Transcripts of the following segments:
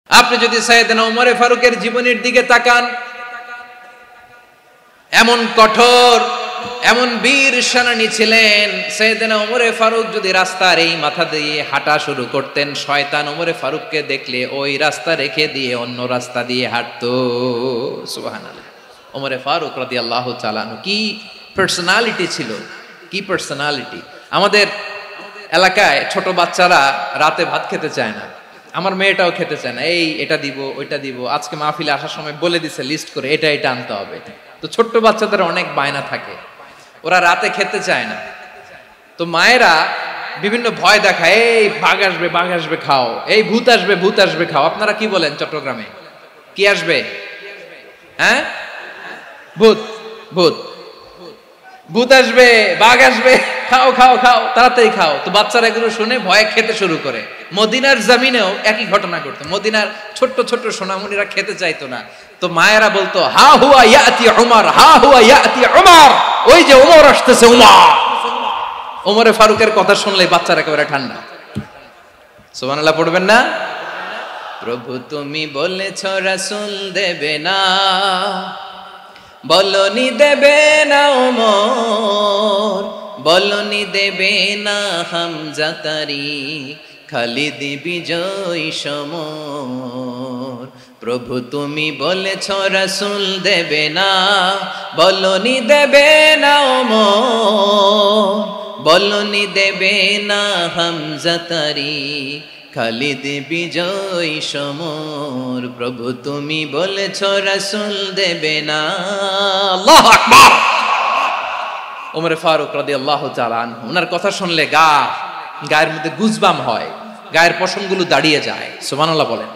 আপনি যদি সাইয়েদনা ওমরে ফারুকের জীবনের দিকে তাকান, এমন কঠোর, এমন বীর সেনানী ছিলেন। সাইয়েদনা ওমরে ফারুক যদি রাস্তার এই মাথা দিয়ে হাঁটা শুরু করতেন, শয়তান ওমরে ফারুককে দেখলে ওই রাস্তা রেখে দিয়ে অন্য রাস্তা দিয়ে হাঁটতো। সুবহানাল্লাহ। ওমরে ফারুক রাদিয়াল্লাহু তাআলা আনহু কি পার্সোনালিটি ছিল, কি পার্সোনালিটি। আমাদের এলাকায় ছোট বাচ্চারা রাতে ভাত খেতে চায় না, আমার মেয়েটাও খেতে চায় না। এই এটা দিব, ওইটা দিব, আজকে মাহফিলে আসার সময় বলে দিছে লিস্ট করে এটা এটা আনতে হবে। তো ছোট্ট বাচ্চাদের অনেক বায়না থাকে, ওরা রাতে খেতে চায় না। তো মায়েরা বিভিন্ন ভয় দেখায়, এই বাঘ আসবে, বাঘ আসবে খাও, এই ভূত আসবে, ভূত আসবে খাও। আপনারা কি বলেন চট্টগ্রামে? কি আসবে? হ্যাঁ, ভূত, ভূত, ভূত আসবে, বাঘ আসবে, খাও খাও খাও, তাড়াতাড়ি খাও। তো বাচ্চারা এগুলো শুনে ভয়ে খেতে শুরু করে। মদিনার জমিনেও একই ঘটনা ঘটতো। মদিনার ছোট্ট ছোট্ট সোনামণিরা খেতে চাইতো না, তো মায়েরা বলতো হা হুয়া ইয়াতি উমর, হা হুয়া ইয়াতি উমর, ওই যে ওমর আসতেছে, উমর। ওমরে ফারুকের কথা শুনলে বাচ্চারা একেবারে ঠান্ডা। সুবহানাল্লাহ পড়বেন না? প্রভু তুমি বলেছ রাসূল দেবে না, বলনি দেবে না ওমর, বলনি দেবে না হামজা তারি, খালিদ বিজয় সমর। প্রভু তুমি বলেছ রাসূল দেবে না, বলনি দেবে না ওমর, বলনি দেবে না হামজা তারি, খালিদ বিজয় সমর। প্রভু তুমি বলেছ রাসূল দেবে না। আল্লাহু আকবার। ওমর ফারুক রাদিয়াল্লাহু তাআলা আনহু, ওনার কথা শুনলে গায়ের মধ্যে গুজবাম হয়, গায়ের পশমগুলো দাঁড়িয়ে যায়। সুবহানাল্লাহ বলেন।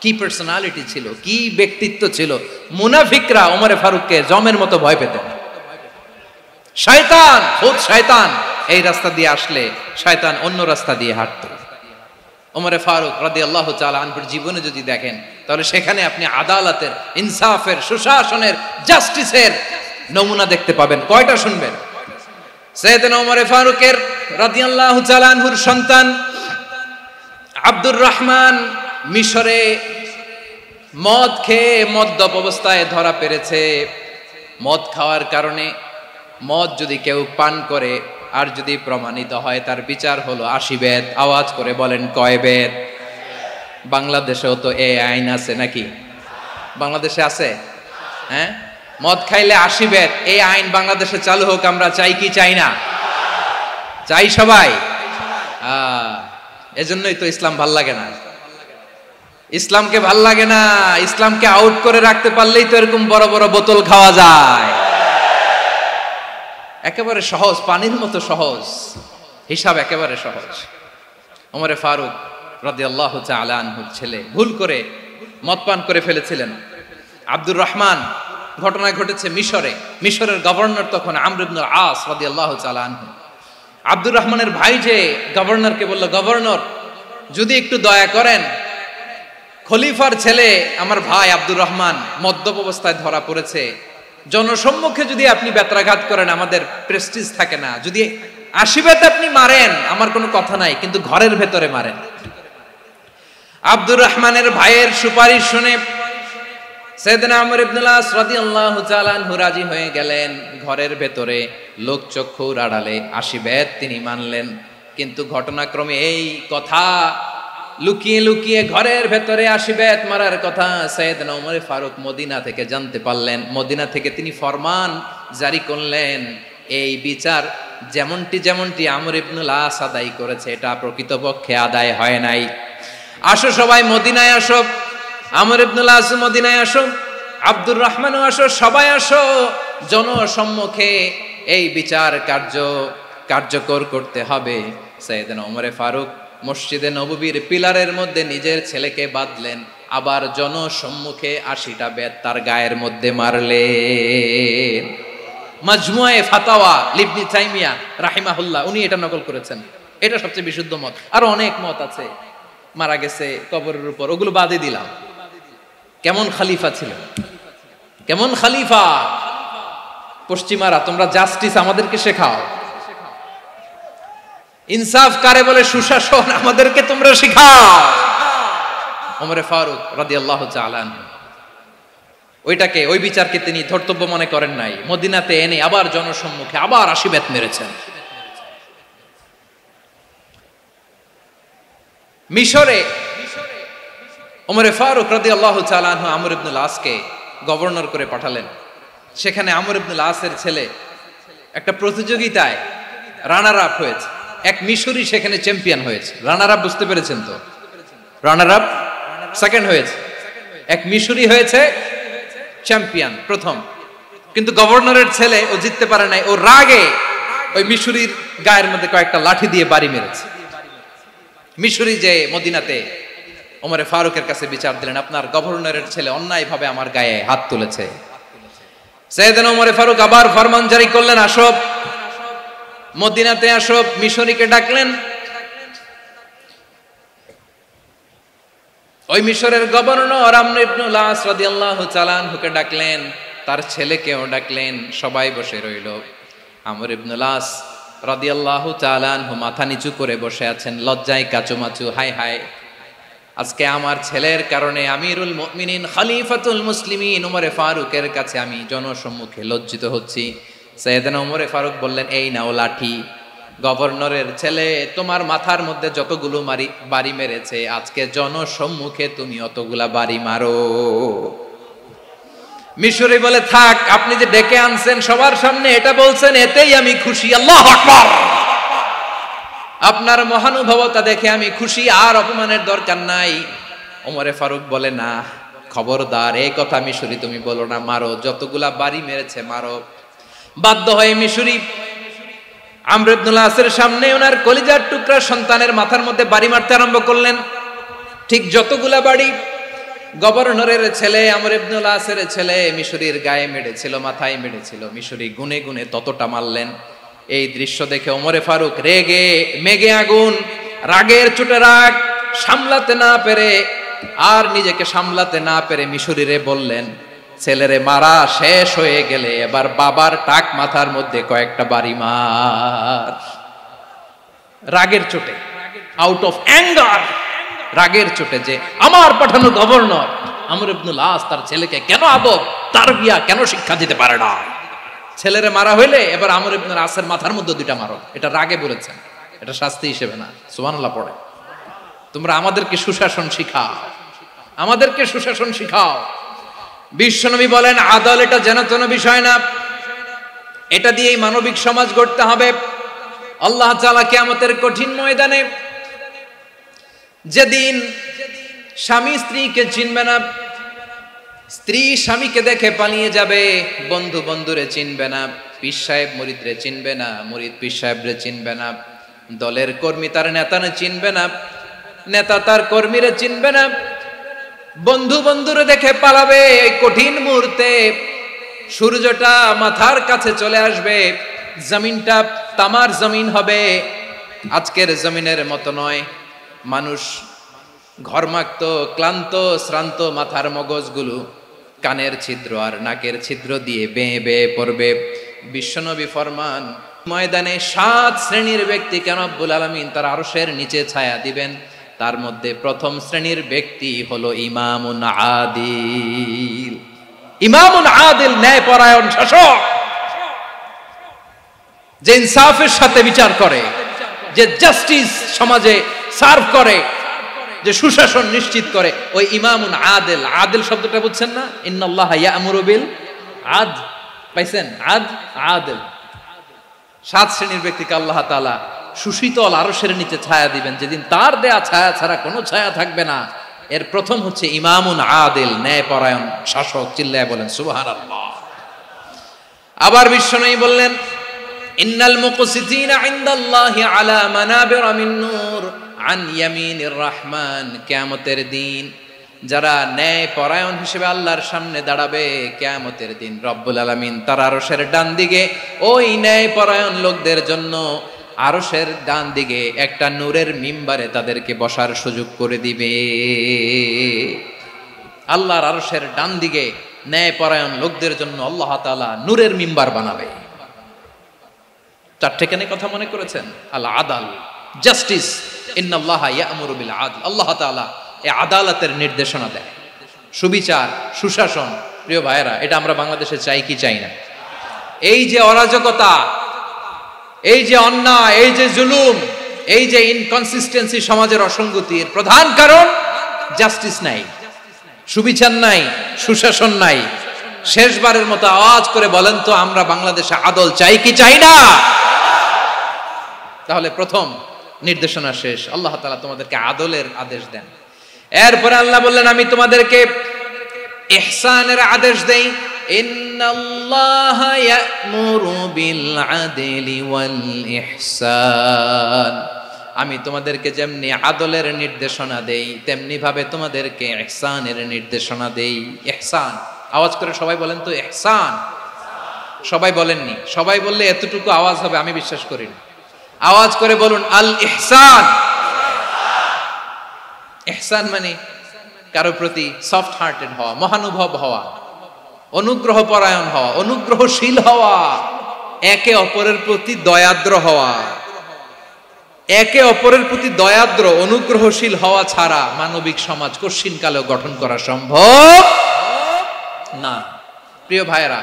কি পার্সোনালিটি ছিল, কি ব্যক্তিত্ব ছিল। মুনাফিকরা ওমর ফারুককে জমের মতো ভয় পেতেন। শয়তান, খুব শয়তান এই রাস্তা দিয়ে আসলে শয়তান অন্য রাস্তা দিয়ে হাঁটতো। ওমর ফারুক রাদিয়াল্লাহু তাআলা আনহুর জীবনে যদি দেখেন, তাহলে সেখানে আপনি আদালতের, ইনসাফের, সুশাসনের, জাস্টিসের নমুনা দেখতে পাবেন। কয়টা শুনবেন? সাইয়েদনা ওমর ফারুকের রাদিয়াল্লাহু তাআলা আনহুর সন্তান আব্দুর রহমান মিশরে মদ খেয়ে মদ্যপ অবস্থায় ধরা পড়েছে। মদ খাওয়ার কারণে, মদ যদি কেউ পান করে আর যদি প্রমাণিত হয়, তার বিচার হলো 80 বেত। আওয়াজ করে বলেন কয় বেত? বাংলাদেশেও তো এই আইন আছে নাকি? বাংলাদেশে আছে? হ্যাঁ, মদ খাইলে 80 বেত, এই আইন বাংলাদেশে চালু হোক। আমরা চাই কি চাই না? চাই সবাই। এজন্যই তো ইসলাম ভাল লাগে না। ইসলামকে ভাল লাগে না, ইসলামকে আউট করে রাখতে পারলেই তো এরকম বড় বড় বোতল খাওয়া যায়। একেবারে সহজ, পানির মতো সহজ, হিসাব একেবারে সহজ। ওমর ফারুক রাদিয়াল্লাহু তাআলা আনহুর ছেলে ভুল করে মদ পান করে ফেলেছিলেন। আব্দুর রহমান, ঘটনা ঘটেছে মিশরে। মিশরের গভর্নর তখন আমর ইবনুল আস রাদিয়াল্লাহু তাআলা আনহু। আব্দুর রহমানের ভাই যে গভর্নরকে বলল, গভর্নর যদি একটু দয়া করেন, খলিফার ছেলে আমার ভাই আব্দুর রহমান মদ্যপ অবস্থায় ধরা পড়েছে, জনসম্মুখে যদি আপনি বেত্রাঘাত করেন আমাদের প্রেস্টিজ থাকে না, যদি 80 বেত আপনি মারেন আমার কোনো কথা নাই, কিন্তু ঘরের ভেতরে মারেন। আব্দুর রহমানের ভাইয়ের সুপারিশ শুনে সাইয়েদনা আমর ইবনুল আস রাদিয়াল্লাহু তাআলা আনহু রাজি হয়ে গেলেন। ঘরের ভেতরে লোকচক্ষুর আড়ালে 80 বেত তিনি মানলেন। কিন্তু ঘটনাক্রমে এই কথা লুকিয়ে লুকিয়ে ঘরের ভেতরে 80 বেত মারার কথা সাইয়েদনা ওমর ফারুক মদিনা থেকে জানতে পারলেন। মদিনা থেকে তিনি ফরমান জারি করলেন, এই বিচার যেমনটি আমর ইবনুল আস আদায় করেছে, এটা প্রকৃতপক্ষে আদায় হয় নাই। আসো সবাই মদিনায় আসো, আমর ইবনুল আস মদিনায় আসো, আব্দুর রহমানও আসো, সবাই আসো, জনসম্মুখে এই বিচার কার্যকর করতে হবে। সাইয়েদনা ওমর ফারুক মসজিদে নববীর পিলারের মধ্যে নিজের ছেলেকে বাঁধলেন, আবার জনসম্মুখে 80টা বেত তার গায়ের মধ্যে মারলেন। মাজমুয়ে ফাতাওয়া ইবনে তাইমিয়া রাহিমাহুল্লাহ উনি এটা নকল করেছেন। এটা সবচেয়ে বিশুদ্ধ মত। আরো অনেক মত আছে, মারা গেছে কবরের উপর, ওগুলো বাদে দিলাম। কেমন খলিফা ছিল, কেমন খলিফা। পশ্চিমারা তোমরা জাস্টিস আমাদেরকে শেখাও, ইনসাফ কারে বলে, সুশাসন আমাদেরকে তোমরা শেখাও। ওমরে ফারুক রাদিয়াল্লাহু তাআলা আনহু ওইটাকে, ওই বিচারকে তিনি ধর্তব্য মনে করেন নাই, মদিনাতে এনে আবার জনসম্মুখে আবার 80 বেত মেরেছেন। মিশরে ওমরে ফারুক রাদিয়াল্লাহু তাআলা আনহু আমর ইবনুল আসকে গভর্নর করে পাঠালেন। সেখানে আমর ইবনুল আসের ছেলে একটা প্রতিযোগিতায় রানার আপ হয়েছে, এক মিশরি সেখানে চ্যাম্পিয়ন হয়েছে। রানার আপ বুঝতে পেরেছেন তো? রানার আপ সেকেন্ড হয়েছে, এক মিশরি হয়েছে চ্যাম্পিয়ন প্রথম। কিন্তু গভর্নরের ছেলে ও জিততে পারে নাই, ও রাগে ওই মিশরির গায়ের মধ্যে কয়েকটা লাঠি দিয়ে বাড়ি মেরেছে। মিশরি যে মদিনাতে ওমরে ফারুকের কাছে বিচার দিলেন, আপনার গভর্নরের ছেলে অন্যায়ভাবে আমার গায়ে হাত তুলেছে। সাইয়েদনা ওমরে ফারুক আবার ফরমান জারি করলেন, আসো মদিনাতে আসো। মিশরীকে ডাকলেন। ওই মিশরের গভর্নর আমর ইবনুল আস রাদিয়াল্লাহু তাআলা আনহুকে ডাকলেন, তার ছেলেকেও ডাকলেন, সবাই বসে রইল। আমর ইবনুল আস রাদিয়াল্লাহু তাআলা আনহু মাথা নিচু করে বসে আছেন, লজ্জায় কাচুমাচু। হায় হায়, আজকে আমার ছেলের কারণে আমিরুল মুমিনিন খলিফাতুল মুসলিমিন ওমরে ফারুকের কাছে আমি জনসম্মুখে লজ্জিত হচ্ছি। সাইয়েদনা ওমরে ফারুক বললেন, এই নাও লাঠি, গভর্নরের ছেলে তোমার মাথার মধ্যে যতগুলো বাড়ি মেরেছে, আজকে জনসম্মুখে তুমি অতগুলা বাড়ি মারো। মিশরি বলে, থাক, আপনি যে ডেকে আনছেন সবার সামনে এটা বলছেন, এতেই আমি খুশি। আল্লাহু আকবার। আপনার মহানুভবতা দেখে আমি খুশি, আর অপমানের দরকার নাই। ওমরে ফারুক বলে, না, খবরদার, এই কথা মিশরি তুমি বলো না, মারো, যতগুলা বাড়ি মেরেছে মারো। বাধ্য হয়ে মিশরি আমর ইবনুল আসের সামনে ওনার কলিজার টুকরা সন্তানের মাথার মধ্যে বাড়ি মারতে আরম্ভ করলেন। ঠিক যতগুলা বাড়ি গভর্নরের ছেলে আমর ইবনুল আসের ছেলে মিশরির গায়ে মেরেছিল, মাথায় মেরেছিল, মিশরি গুনে গুনে ততটা মারলেন। এই দৃশ্য দেখে ওমরে ফারুক রেগে মেগে আগুন, রাগের চোটে রাগ সামলাতে না পেরে, আর নিজেকে সামলাতে না পেরে মিশরিরে বললেন, ছেলেরে মারা শেষ হয়ে গেলে এবার বাবার টাক মাথার মধ্যে কয়েকটা বাড়ি মার। রাগের চোটে, আউট অফ অ্যাঙ্গার, রাগের চোটে, যে আমার পাঠানো গভর্নর আমর ইবনুল আস তার ছেলেকে কেন আদব তারবিয়া কেন শিক্ষা দিতে পারে না। ছেলেরে মারা হইলে এবার আমর ইবনুল আসের মাথার মধ্যে দুইটা মারো। এটা রাগে বলেছেন, এটা শাস্তি হিসেবে না। সুবহানাল্লাহ পড়ে। তোমরা আমাদেরকে সুশাসন শিখাও, আমাদেরকে সুশাসন শিখাও। বিশ্বনবী বলেন, আদল এটা যেন বিষয় না, এটা দিয়েই মানবিক সমাজ গড়তে হবে। আল্লাহ তাআলা কিয়ামতের কঠিন ময়দানে, যেদিন স্বামী স্ত্রীকে চিনবে না, স্ত্রী স্বামীকে দেখে পালিয়ে যাবে, বন্ধু বন্ধুরে চিনবে না, পীর সাহেব মুরিদরে চিনবে না, মুরিদ পীর সাহেবরে চিনবে না, দলের কর্মী তার নেতারে চিনবে না, নেতা তার কর্মীরে চিনবে না, বন্ধু বন্ধুরে দেখে পালাবে। এই কঠিন মুহূর্তে সূর্যটা মাথার কাছে চলে আসবে, জমিনটা তামার জমিন হবে, আজকের জমিনের মতো নয়। মানুষ ঘর্মাক্ত, ক্লান্ত, শ্রান্ত মাথার মগজগুলো কানের ছিদ্র আর নাকের ছিদ্র দিয়ে বেয়ে বেয়ে পড়বে। বিশ্বনবী ফরমান, ময়দানে 7 শ্রেণীর ব্যক্তিকে রব্বুল আলামিন তার আরশের নিচে ছায়া দিবেন। তার মধ্যে প্রথম শ্রেণীর ব্যক্তি হলো ইমামুন আদিল। ইমামুন আদিল, ন্যায়পরায়ণ শাসক, যে ইনসাফের সাথে বিচার করে, যে জাস্টিস সমাজে সার্ভ করে, যে সুশাসন নিশ্চিত করে, ওই ইমামুন আদিল। আদিল শব্দটা বুঝছেন না? ইন্নাল্লাহা ইয়া'মুরু বিল আদল, পাইছেন? আদিল। 7 শ্রেণীর ব্যক্তিকে আল্লাহ তাআলা সুশীতল আরশের নিচে ছায়া দিবেন, যেদিন তার দেয়া ছায়া ছাড়া কোনো ছায়া থাকবে না। এর প্রথম হচ্ছে ইমামুন আদিল, ন্যায়পরায়ণ শাসক। চিল্লায় বলেন সুবহানাল্লাহ। আবার বিশ্বনবী বললেন, ইন্নাল মুকসিতিনা ইনদাল্লাহি আলা মানাবিরা মিন নূর আন ইয়ামিনির রহমান। কিয়ামতের দিন যারা ন্যায়পরায়ণ হিসেবে আল্লাহর সামনে দাঁড়াবে, কিয়ামতের দিন রব্বুল আলামিন তার আরশের ডান দিকে ওই ন্যায়পরায়ণ লোকদের জন্য আরশের ডান দিকে একটা নূরের মিম্বারে তাদেরকে বসার সুযোগ করে দিবে। আল্লাহর আরশের ডান দিকে ন্যায়পরায়ণ লোকদের জন্য আল্লাহ তাআলা নূরের মিম্বার বানাবে। 4টে কেন কথা মনে করেছেন? আল আদাল, জাস্টিস। ইন্নাল্লাহা ইয়া'মুরু বিল আদল। আল্লাহ তাআলা এই আদালতের নির্দেশনা দেয়, সুবিচার, সুশাসন। প্রিয় ভাইয়েরা, এটা আমরা বাংলাদেশে চাই কি চাই না? এই যে অরাজকতা, এই যে অন্যায়, এই যে জুলুম, এই যে ইনকনসিস্টেন্সি, সমাজের অসঙ্গতির প্রধান কারণ জাস্টিস নাই, সুবিচার নাই, সুশাসন নাই। শেষবারের মতো আওয়াজ করে বলেন তো, আমরা বাংলাদেশে আদল চাই কি চাই না? তাহলে প্রথম নির্দেশনা শেষ, আল্লাহ তাআলা তোমাদেরকে আদলের আদেশ দেন। এরপরে আল্লাহ বললেন, আমি তোমাদেরকে ইহসানের আদেশ দেই। ইন্নাল্লাহা ইয়া'মুরু বিল আদলি ওয়াল ইহসান। আমি তোমাদেরকে যেমনি আদলের নির্দেশনা দেই, তেমনি ভাবে তোমাদেরকে ইহসানের নির্দেশনা দেই। ইহসান, আওয়াজ করে সবাই বলেন তো ইহসান। সবাই বলেননি, সবাই বললে এতটুকু আওয়াজ হবে আমি বিশ্বাস করি না। আওয়াজ করে বলুন আল ইহসান। ইহসান মানে কারো প্রতি সফট হার্টেড হওয়া, মহানুভব হওয়া, অনুগ্রহ পরায়ণ হওয়া, অনুগ্রহশীল হওয়া, একে অপরের প্রতি দয়াদ্র হওয়া। একে অপরের প্রতি দয়াদ্র, অনুগ্রহশীল হওয়া ছাড়া মানবিক সমাজ কশিনকালেও গঠন করা সম্ভব না। প্রিয় ভাইয়েরা,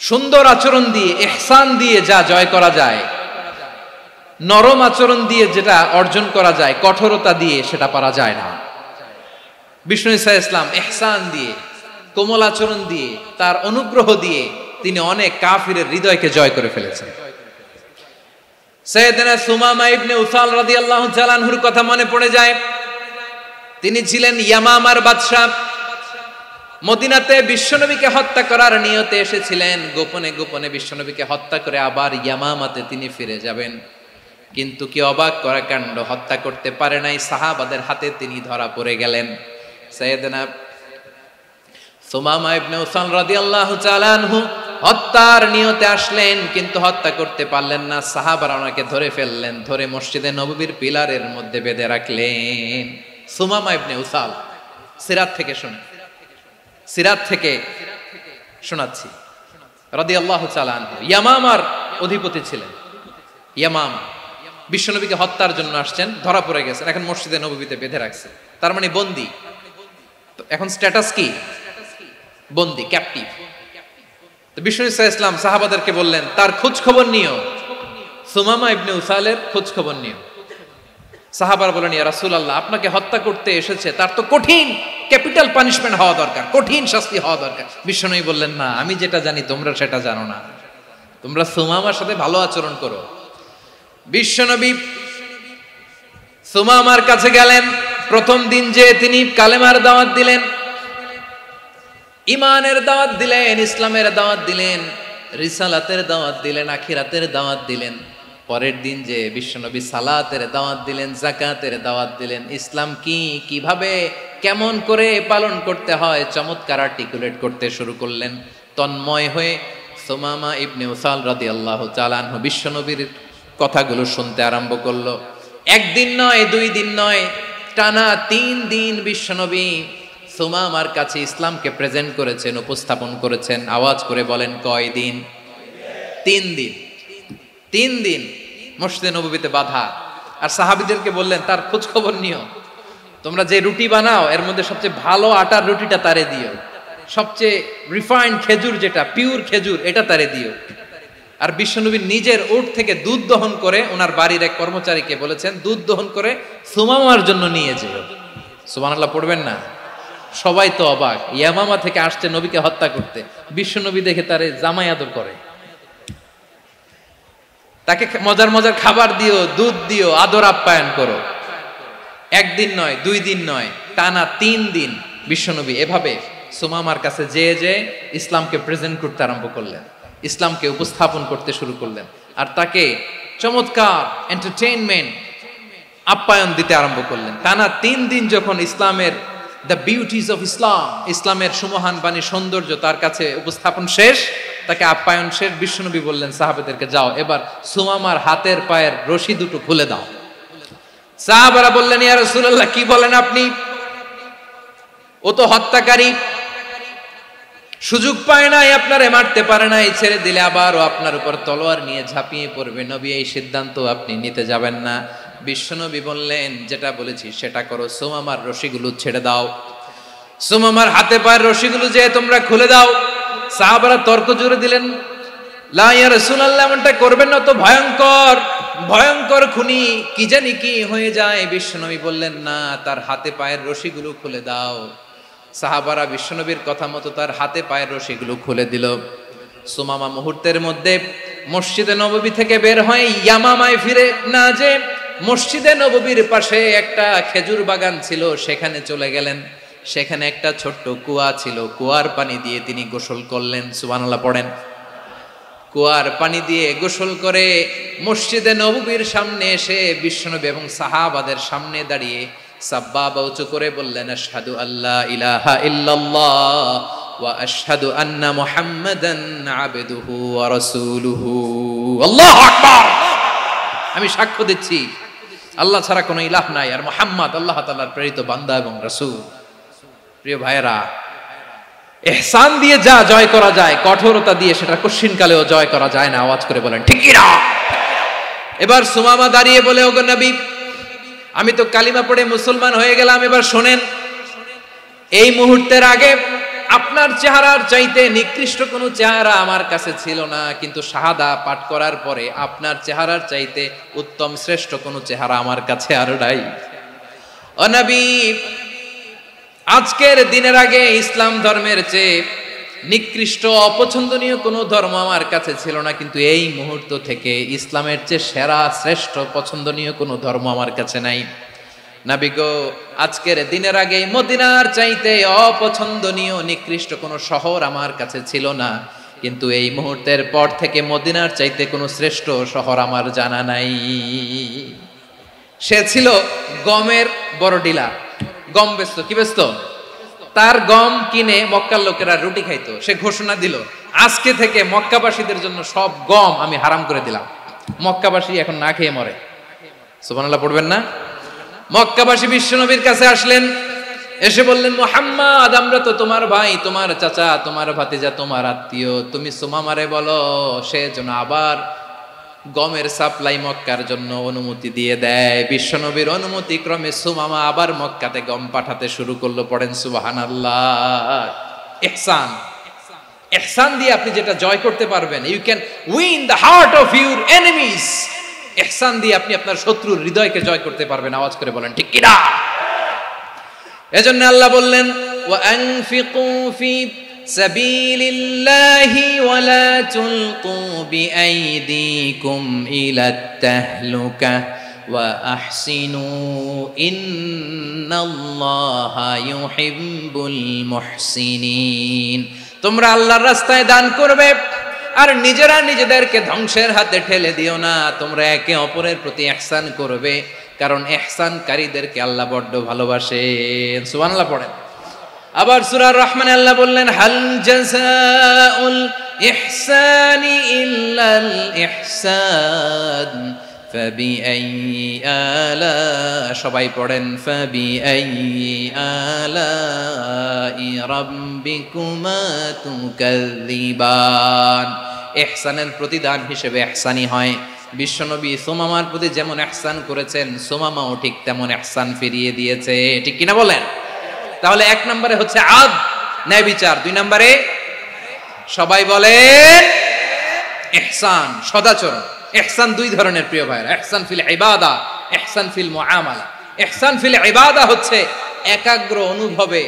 সুন্দর আচরণ দিয়ে, ইহসান দিয়ে যা জয় করা যায়, নরম আচরণ দিয়ে যেটা অর্জন করা যায়, কঠোরতা দিয়ে সেটা পারা যায় না। বিষ্ণু ঈসা ইসলাম ইহসান দিয়ে, কোমল আচরণ দিয়ে, তার অনুগ্রহ দিয়ে তিনি অনেক কাফিরের হৃদয়কে জয় করে ফেলেছেন। সাইয়েদনা সুমামা ইবনে উসাল রাদিয়াল্লাহু তাআলা আনহুর কথা মনে পড়ে যায়। তিনি ছিলেন ইয়ামামার বাদশা। মদিনাতে বিশ্বনবীকে হত্যা করার নিয়তে এসেছিলেন, গোপনে গোপনে বিশ্বনবীকে হত্যা করে আবার ইয়ামামাতে তিনি ফিরে যাবেন। কিন্তু কি অবাক করা কাণ্ড, হত্যা করতে পারে নাই, সাহাবাদের হাতে তিনি ধরা পড়ে গেলেন। সাইয়েদনা সুমামা ইবনে উসাল রাদিয়াল্লাহু তাআলা আনহু হত্যার নিয়তে আসলেন, কিন্তু হত্যা করতে পারলেন না। সাহাবারা ওনাকে ধরে ফেললেন, ধরে মসজিদে নববীর পিলারের মধ্যে বেঁধে রাখলেন। সুমামা ইবনে উসাল, সিরাত থেকে শুনে, সিরাত থেকে শোনাচ্ছি, রাদিয়াল্লাহু তাআলা আনহু ইয়ামামার অধিপতি ছিলেন। ইয়ামামা বিশ্বনবীকে হত্যার জন্য আসছেন, ধরা পড়ে গেছেন, এখন মসজিদে নববীতে বেঁধে রাখছে, তার মানে বন্দী। এখন স্ট্যাটাস কি? বন্দী, ক্যাপটিভ। তো বিষ্ণু ঈসা ইসলাম সাহাবাদেরকে বললেন, তার খোঁজ খবর নিও, সুমামা ইবনে উসালের খোঁজ খবর নিও। সাহাবারা বলেন, ইয়া রাসূলুল্লাহ, আপনাকে হত্যা করতে এসেছে, তার তো কঠিন ক্যাপিটাল পানিশমেন্ট হওয়া দরকার, কঠিন শাস্তি হওয়া দরকার। বিশ্বনবী বললেন, না, আমি যেটা জানি তোমরা সেটা জানো না, তোমরা সুমামার সাথে ভালো আচরণ করো। বিশ্বনবী সুমামার কাছে গেলেন। প্রথম দিন যে তিনি কালেমার দাওয়াত দিলেন, ইমানের দাওয়াত দিলেন, ইসলামের দাওয়াত দিলেন, রিসালাতের দাওয়াত দিলেন, আখিরাতের দাওয়াত দিলেন। পরের দিন যে বিশ্বনবী সালাতের দাওয়াত দিলেন, যাকাতের দাওয়াত দিলেন, ইসলাম কি, কিভাবে, কেমন করে পালন করতে হয় চমৎকার আর্টিকুলেট করতে শুরু করলেন। তন্ময় হয়ে সুমামা ইবনে উসাল রাদিয়াল্লাহু তাআলা আনহু বিশ্বনবীর কথাগুলো শুনতে আরম্ভ করলো। একদিন নয়, 2 দিন নয়, টানা 3 দিন বিশ্বনবী সুমামার কাছে ইসলামকে প্রেজেন্ট করেছেন, উপস্থাপন করেছেন। আওয়াজ করে বলেন, কয় দিন? 3 দিন। 3 দিন মসজিদে নববীতে বাঁধা। আর সাহাবীদেরকে বললেন, তার খোঁজ খবর নিও, তোমরা যে রুটি বানাও এর মধ্যে সবচেয়ে ভালো আটার রুটিটা তারে দিও, সবচেয়ে রিফাইন্ড খেজুর, যেটা পিওর খেজুর, এটা তারে দিও। আর বিশ্বনবী নিজের উট থেকে দুধ দহন করে ওনার বাড়ির এক কর্মচারীকে বলেছেন, দুধ দহন করে সুমামার জন্য নিয়ে যেও। সুবহানাল্লাহ পড়বেন না? সবাই তো অবাক, ইয়ামামা থেকে আসছে নবীকে হত্যা করতে, বিশ্বনবী দেখে তারে জামাই আদর করে, তাকে মজার মজার খাবার দিও, দুধ দিও, আদর আপ্যায়ন করো। একদিন নয়, 2 দিন নয়, টানা 3 দিন বিশ্বনবী এভাবে সুমামার কাছে যেয়ে যেয়ে ইসলামকে প্রেজেন্ট করতে আরম্ভ করলেন, ইসলামকে উপস্থাপন করতে শুরু করলেন। আর তাকে চমৎকার এন্টারটেইনমেন্ট, আপ্যায়ন দিতে আরম্ভ করলেন। টানা 3 দিন যখন ইসলামের দ্য বিউটিজ অফ ইসলাম, ইসলামের সুমহান বাণী, সৌন্দর্য তার কাছে উপস্থাপন শেষ, তাকে আপ্যায়ন শেষ, বিশ্বনবী বললেন সাহাবাদেরকে, যাও এবার সুমামার হাতের পায়ের রশি দুটো খুলে দাও। সাহাবারা বললেন, ইয়া রাসূলুল্লাহ, কি বলেন আপনি? ও তো হত্যাকারী, সুযোগ পায় নাই, আপনারে মারতে পারে নাই, ছেড়ে দিলে আবার ও আপনার উপর তলোয়ার নিয়ে ঝাঁপিয়ে পড়বে। নবী, এই সিদ্ধান্ত আপনি নিতে যাবেন না। বিশ্বনবী বললেন, যেটা বলেছি সেটা করো, সুমামার রশিগুলো ছেড়ে দাও, সুমামার হাতে পায়ের রশিগুলো যে তোমরা খুলে দাও। সাহাবারা তর্ক জুড়ে দিলেন, লা ইয়া রাসূলুল্লাহ, এমনটা করবেন না, তো ভয়ঙ্কর ভয়ঙ্কর খুনি, কি জানি কি হয়ে যায়। বিশ্বনবী বললেন, না, তার হাতে পায়ের রশিগুলো খুলে দাও। সাহাবারা বিশ্বনবীর কথা মতো তার হাতে পায়ের রশিগুলো খুলে দিল। সুমামা মুহূর্তের মধ্যে মসজিদে নববী থেকে বের হয়ে ইয়ামামায় ফিরে না যে মসজিদে নববীর পাশে একটা খেজুর বাগান ছিল, সেখানে চলে গেলেন। সেখানে একটা ছোট্ট কুয়া ছিল, কুয়ার পানি দিয়ে তিনি গোসল করলেন। সুবহানাল্লাহ পড়েন। কুয়ার পানি দিয়ে গোসল করে মসজিদে নববীর সামনে এসে বিশ্বনবী এবং সাহাবাদের সামনে দাঁড়িয়ে সাব্বাবা উঁচু করে বললেন, আশহাদু আল্লা ইলাহা ইল্লাল্লাহ ওয়া আশহাদু আন্না মুহাম্মাদান আবদুহু ওয়া রাসূলুহু। আল্লাহু আকবার। আমি সাক্ষ্য দিচ্ছি আল্লাহ ছাড়া কোনো ইলাহ নাই, আর মুহাম্মদ আল্লাহ তাআলার প্রেরিত বান্দা এবং রাসূল। প্রিয় ভাইয়েরা, ইহসান দিয়ে যা জয় করা যায়, কঠোরতা দিয়ে সেটা কঠিনকালেও জয় করা যায় না। আওয়াজ করে বলেন ঠিক কি না? এবার সুমামা দাঁড়িয়ে বলে, ওগো নবী, আমি তো কালিমা পড়ে মুসলমান হয়ে গেলাম, এবার শোনেন, এই মুহূর্তের আগে আপনার চেহারার চাইতে নিকৃষ্ট কোনো চেহারা আমার কাছে ছিল না, কিন্তু শাহাদা পাঠ করার পরে আপনার চেহারার চাইতে উত্তম শ্রেষ্ঠ কোনো চেহারা আমার কাছে আর নাই। ও নবী, আজকের দিনের আগে ইসলাম ধর্মের চেয়ে নিকৃষ্ট অপছন্দনীয় কোনো ধর্ম আমার কাছে ছিল না, কিন্তু এই মুহূর্ত থেকে ইসলামের চেয়ে সেরা শ্রেষ্ঠ পছন্দনীয় কোনো ধর্ম আমার কাছে নাই। নবী গো, আজকের দিনের আগে মদিনার চাইতে অপছন্দনীয় নিকৃষ্ট কোনো শহর আমার কাছে ছিল না, কিন্তু এই মুহূর্তের পর থেকে মদিনার চাইতে কোনো শ্রেষ্ঠ শহর আমার জানা নাই। সে ছিল গমের বড় ডিলার, গম বেচতো। কি বেচতো? তার গম কিনে মক্কার লোকেরা রুটি খাইতো। সে ঘোষণা দিল, আজকে থেকে মক্কাবাসীদের জন্য সব গম আমি হারাম করে দিলাম, মক্কাবাসী এখন না খেয়ে মরে। সুবহানাল্লাহ পড়বেন না? মক্কাবাসী বিশ্বনবীর কাছে আসলেন, এসে বললেন, মুহাম্মদ, আমরা তো তোমার ভাই, তোমার চাচা, তোমার ভাতিজা, তোমার আত্মীয়, তুমি সুমামারে বলো সে যেন আবার গমের সাপ্লাই মক্কার জন্য অনুমতি দিয়ে দেয়। বিশ্বনবীর অনুমতি ক্রমে সুমামা আবার মক্কাতে গম পাঠাতে শুরু করলো। পড়েন সুবহানাল্লাহ। ইহসান, ইহসান দিয়ে আপনি যেটা জয় করতে পারবেন, you can win the heart of your enemies. ইহসান দিয়ে আপনি আপনার শত্রুর হৃদয়কে জয় করতে পারবেন। আওয়াজ করে বলেন ঠিক কি না? এজন্য আল্লাহ বললেন, ওয়া আনফিকু ফি সাবিলিল্লাহি ওয়া লা তুলকু বিআইদিকুম ইলাত তাহলুকা ওয়া আহসিনু ইন্নাল্লাহা ইউহিব্বুল মুহসিনিন। তোমরা আল্লাহর রাস্তায় দান করবে আর নিজেরা নিজেদেরকে ধ্বংসের হাতে ঠেলে দিও না। তোমরা একে অপরের প্রতি ইহসান করবে, কারণ ইহসানকারীদেরকে আল্লাহ বড্ড ভালোবাসেন। সুবহানাল্লাহ পড়েন। আবার সূরা রহমানে আল্লাহ বললেন, হাল জাযাউল ইহসানি ইল্লাল ইহসান ফাবিআইয়ি আলা, সবাই পড়েন, ফাবিআইয়ি আলাই রাব্বিকুমা তুকাযযিবান। ইহসানের প্রতিদান হিসেবে ইহসানই হয়। বিশ্বনবী সুমামার প্রতি যেমন ইহসান করেছেন, সুমামাও ঠিক তেমন ইহসান ফিরিয়ে দিয়েছে। ঠিক কিনা বলেন? তাহলে এক নম্বরে হচ্ছে আদ, ন্যায় বিচার। দুই নম্বরে সবাই বলে ইহসান, সদাচরণ। ইহসান দুই ধরনের প্রিয় ভাইরা, ইহসান ফিল ইবাদা, ইহসান ফিল মুআমালা। ইহসান ফিল ইবাদা হচ্ছে একাগ্র অনুভবে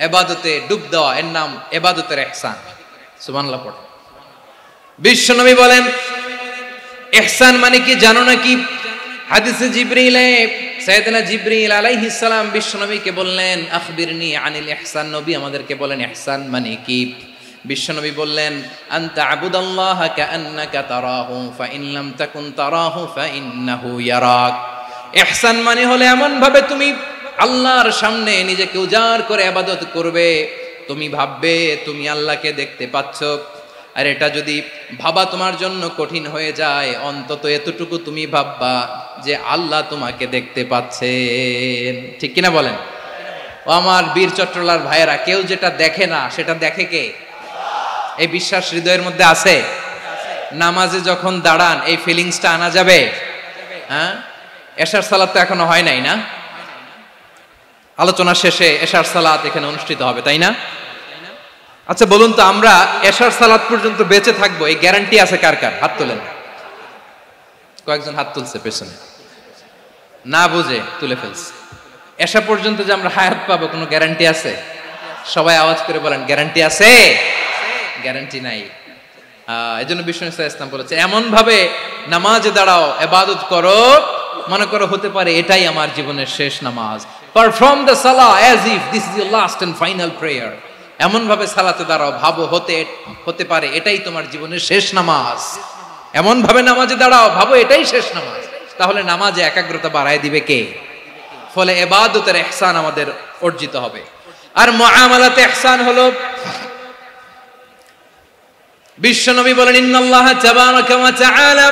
ইবাদতে ডুব দেওয়া, এর নাম ইবাদতের ইহসান। সুবহানাল্লাহ পড়ে। বিশ্বনবী বলেন, ইহসান মানে কি জানো নাকি? হাদিসে জিবরিলে সাইয়েদনা জিবরিল আলাইহিস সালাম বিশ্বনবীকে বললেন, আখবিরনি আনিল ইহসান। নবী আমাদেরকে বলেন ইহসান মানে কি? বিশ্বনবী বললেন, আনতা আবুদাল্লাহা কাআন্নাকা তারাহু ফাইন লাম তাকুন তারাহু ফাইন্নাহু ইয়ারাক। ইহসান মানে হলো এমন ভাবে তুমি আল্লাহর সামনে নিজেকে উজাড় করে ইবাদত করবে, তুমি ভাববে তুমি আল্লাহকে দেখতে পাচ্ছ। আর এটা যদি ভাবা তোমার জন্য কঠিন হয়ে যায়, অন্তত এতটুকু তুমি ভাববা যে আল্লাহ তোমাকে দেখতে পাচ্ছেন। ঠিক কিনা বলেন? ও আমার বীর চট্টলার ভাইয়েরা, কেউ যেটা দেখে না সেটা দেখে কে? এই বিশ্বাস হৃদয়ের মধ্যে আছে? নামাজে যখন দাঁড়ান এই ফিলিংসটা আনা যাবে? হ্যাঁ, এশার সালাত তো এখনো হয় নাই না? আলোচনা শেষে এশার সালাত এখানে অনুষ্ঠিত হবে, তাই না? আচ্ছা বলুন তো, আমরা এশার সালাত পর্যন্ত বেঁচে থাকবো এই গ্যারান্টি আছে কার কার? হাত তোলেন। কয়েকজন হাত তুলছে পেছনে, না বুঝে তুলে ফেলছে। এশা পর্যন্ত যে আমরা হায়াত পাবো কোনো গ্যারান্টি আছে? সবাই আওয়াজ করে বলেন, গ্যারান্টি আছে? গ্যারান্টি নাই। এই জন্য বিষ্ণু ইসলাম বলেছে, এমন ভাবে নামাজে দাঁড়াও, ইবাদত করো, মনে করো হতে পারে এটাই আমার জীবনের শেষ নামাজ। পারফর্ম দ্য সালাহ as if this is your last and final prayer. এমন ভাবে সালাতে দাঁড়াও, ভাবো হতে পারে এটাই তোমার জীবনের শেষ নামাজ। এমন ভাবে নামাজে দাঁড়াও, ভাবো এটাই শেষ নামাজ। তাহলে নামাজে একাগ্রতা বাড়ায় দিবে কে? ফলে ইবাদতের ইহসান আমাদের অর্জিত হবে। আর মুআমালাতে ইহসান হলো, বিশ্বনবী বলেন, ইন্নাল্লাহা তাবারাকা ওয়া তাআলা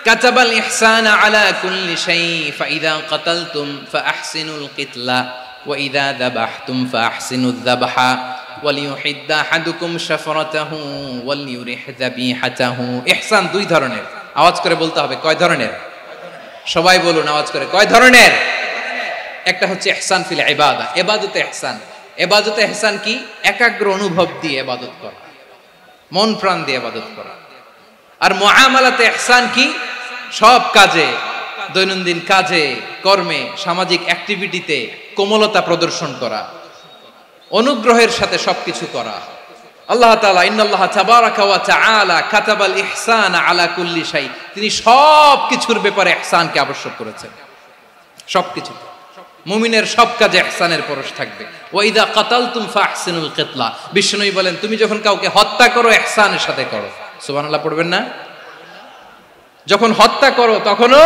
কাতাবাল ইহসানা আলা কুল্লি শাই, ফাইযা কাতালতুম ফাআহসিনুল কিতলা ওয়া ইযা যাবাহতুম ফাআহসিনুয যাবহা ওয়ালিয়ুহিদ্দা আহাদুকুম শাফরাতাহু ওয়ালিয়ুরিহ যাবিহাতাহু। ইহসান দুই ধরনের, আওয়াজ করে বলতে হবে। কয় ধরনের? সবাই বলুন আওয়াজ করে, কয় ধরনের? একটা হচ্ছে ইহসান ফিল ইবাদা, ইবাদতে ইহসান। ইবাদতে ইহসান কি? একাগ্র অনুভব দিয়ে ইবাদত করা, মন প্রাণ দিয়ে ইবাদত করা। আর মুআমালাতে ইহসান কি? সব কাজে, দৈনন্দিন কাজে, কর্মে, সামাজিক অ্যাক্টিভিটিতে কোমলতা প্রদর্শন করা, অনুগ্রহের সাথে সবকিছু করা। আল্লাহ তাআলা ইন্নাল্লাহা তাবারাকা ওয়া তাআলা কাতাবাল ইহসানা আলা কুল্লি শাই, তিনি সব কিছুর ব্যাপারে ইহসানকে আবশ্যক করেছেন। সবকিছু, মুমিনের সব কাজে ইহসানের পরশ থাকবে। ওয়া ইযা কাতালতুম ফাহসিনুল কিতলা, বিষ্ণুই বলেন তুমি যখন কাউকে হত্যা করো ইহসানের সাথে করো। সুবহানাল্লাহ পড়বেন না? যখন হত্যা করো তখনও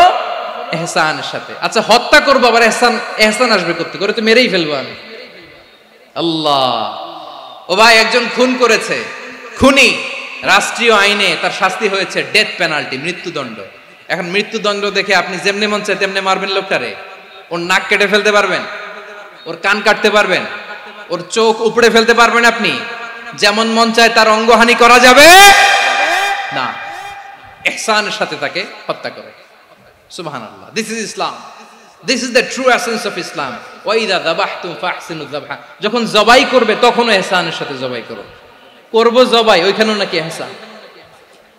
ইহসানের সাথে। আচ্ছা হত্যা করবো আবার ইহসান আসবে করতে করে, তো মেরেই ফেলবো আমি। আল্লাহ, ও ভাই একজন খুন করেছে, খুনি, রাষ্ট্রীয় আইনে তার শাস্তি হয়েছে ডেথ পেনাল্টি, মৃত্যুদণ্ড। এখন মৃত্যুদণ্ড দেখে আপনি যেমনে মন চায় তেমনে মারবেন লোকটারে? ওর নাক কেটে ফেলতে পারবেন? ওর কান কাটতে পারবেন? ওর চোখ উপড়ে ফেলতে পারবেন আপনি? যেমন মন চায় তার অঙ্গহানি করা যাবে না। ইহসানের সাথে তাকে হত্যা করে। সুবহানাল্লাহ, this is Islam, this is the true essence of Islam. ওয়া ইযা যাবাহতুম ফাহসিনুয যাবহা, যখন জবাই করবে তখনও ইহসানের সাথে জবাই করো। করব জবাই, ওইখানেও নাকি ইহসান।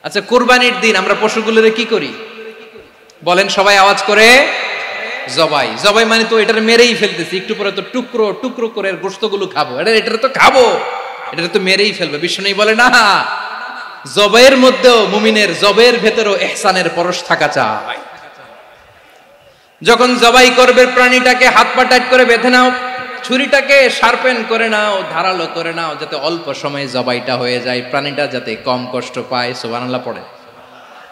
আচ্ছা কুরবানির দিন আমরা পশুগুলোরে কি করি বলেন সবাই আওয়াজ করে? জবাই। জবাই মানে তো এটার মেরেই ফেলতেছি, একটু পরে তো টুকরো টুকরো করে গোশতগুলো খাবো, এটা তো খাবো, এটা তো মেরেই ফেলবে। বিষ্ণু বলে না, জবাইয়ের মধ্যেও, মুমিনের জবের ভেতরেও ইহসানের পরশ থাকা চাই। যখন জবাই করবে প্রাণীটাকে হাত পা টাইট করে বেঁধে নাও, ছুরিটাকে শার্পেন করে নাও, ধারালো করে নাও, যাতে অল্প সময়ে জবাইটা হয়ে যায়, প্রাণীটা যাতে কম কষ্ট পায়। সুবহানাল্লাহ পড়ে।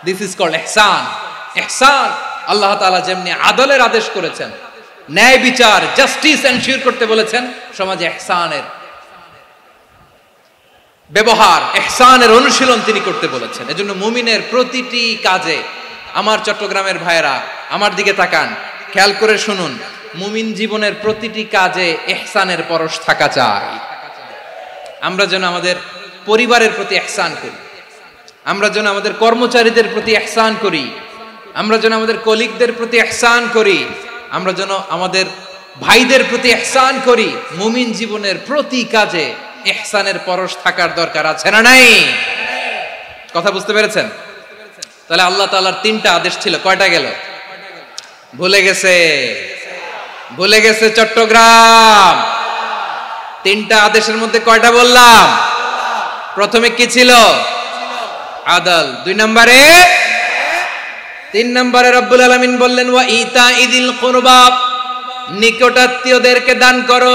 দিস ইজ কল্ড ইহসান। ইহসান, আল্লাহ তাআলা যেমনি আদলের আদেশ করেছেন, ন্যায় বিচার, জাস্টিস এনশিওর করতে বলেছেন, সমাজে ইহসানের ব্যবহার, ইহসানের অনুশীলন তিনি করতে বলেছেন। এজন্য মুমিনের প্রতিটি কাজে, আমার চট্টগ্রামের ভাইয়েরা আমার দিকে তাকান, খেয়াল করে শুনুন, মুমিন জীবনের প্রতিটি কাজে ইহসানের পরশ থাকা চাই। আমরা যেন আমাদের পরিবারের প্রতি ইহসান করি, আমরা যেন আমাদের কর্মচারীদের প্রতি ইহসান করি, আমরা যেন আমাদের কলিগদের প্রতি ইহসান করি, আমরা যেন আমাদের ভাইদের প্রতি ইহসান করি। মুমিন জীবনের প্রতি কাজে ইহসানের পরশ থাকার দরকার আছে না নাই? কথা বুঝতে পেরেছেন? তাহলে আল্লাহ তাআলার তিনটা আদেশ ছিল, কয়টা গেল? ভুলে গেছে চট্টগ্রাম। তিনটা আদেশের মধ্যে কয়টা বললাম? প্রথমে কি ছিল? আদল। 2 নম্বরে, 3 নম্বরে রব্বুল আলামিন বললেন ওয়া ইতাইদিল কুরবা, নিকটাত্মীয়দেরকে দান করো।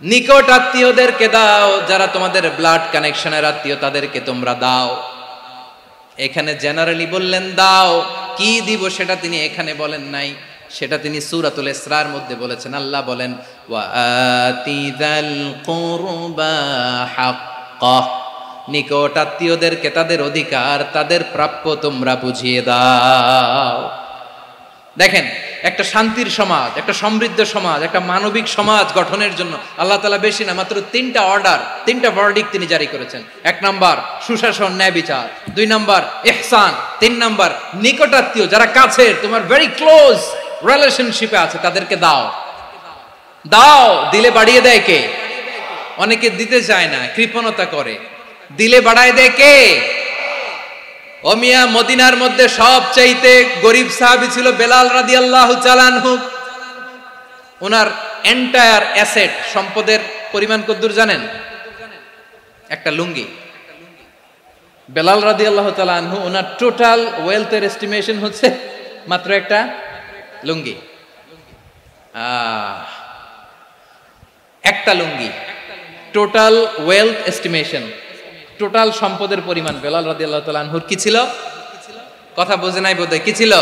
নিকট আত্মীয়দেরকে দাও, যারা তোমাদের ব্লাড কানেকশনের আত্মীয় তাদেরকে তোমরা দাও। এখানে জেনারেলি বললেন দাও, কি দিব সেটা তিনি এখানে বলেন নাই, সেটা তিনি সূরাতুল ইসরার মধ্যে বলেছেন। আল্লাহ বলেন ওয়া আতিযাল কুরবা হাক্কা, নিকট আত্মীয়দেরকে তাদের অধিকার, তাদের প্রাপ্য তোমরা বুঝিয়ে দাও। দেখেন, একটা শান্তির সমাজ, একটা সমৃদ্ধ সমাজ, একটা মানবিক সমাজ গঠনের জন্য আল্লাহ তাআলা বেশি না, মাত্র 3টা অর্ডার, 3টা ভার্ডিক্ট তিনি জারি করেছেন। 1 নাম্বার সুশাসন, ন্যায় বিচার। 2 নাম্বার ইহসান। 3 নাম্বার নিকটাত্মীয়, যারা কাছের, তোমার ভেরি ক্লোজ রিলেশনশিপে আছে, তাদেরকে দাও। দাও, দিলে বাড়িয়ে দেয় কে? অনেকে দিতে চায় না, কৃপণতা করে। দিলে বাড়ায় দেয় কে? ও মিয়া, মদিনার মধ্যে সবচাইতে গরিব সাহাবী ছিল বেলাল রাদিয়াল্লাহু তাআলা আনহু। ওনার এন্টায়ার অ্যাসেট, সম্পদের পরিমাণ কতদূর জানেন? একটা লুঙ্গি। বেলাল রাদিয়াল্লাহু তাআলা আনহু, ওনার টোটাল ওয়েলথের এস্টিমেশন হচ্ছে মাত্র একটা লুঙ্গি। একটা লুঙ্গি, টোটাল ওয়েলথ এস্টিমেশন, টোটাল সম্পদের পরিমাণ বেলাল রাদিয়াল্লাহু তাআলা আনহুর কি ছিল? কথা বোঝে নাই বোধহয়। কি ছিল?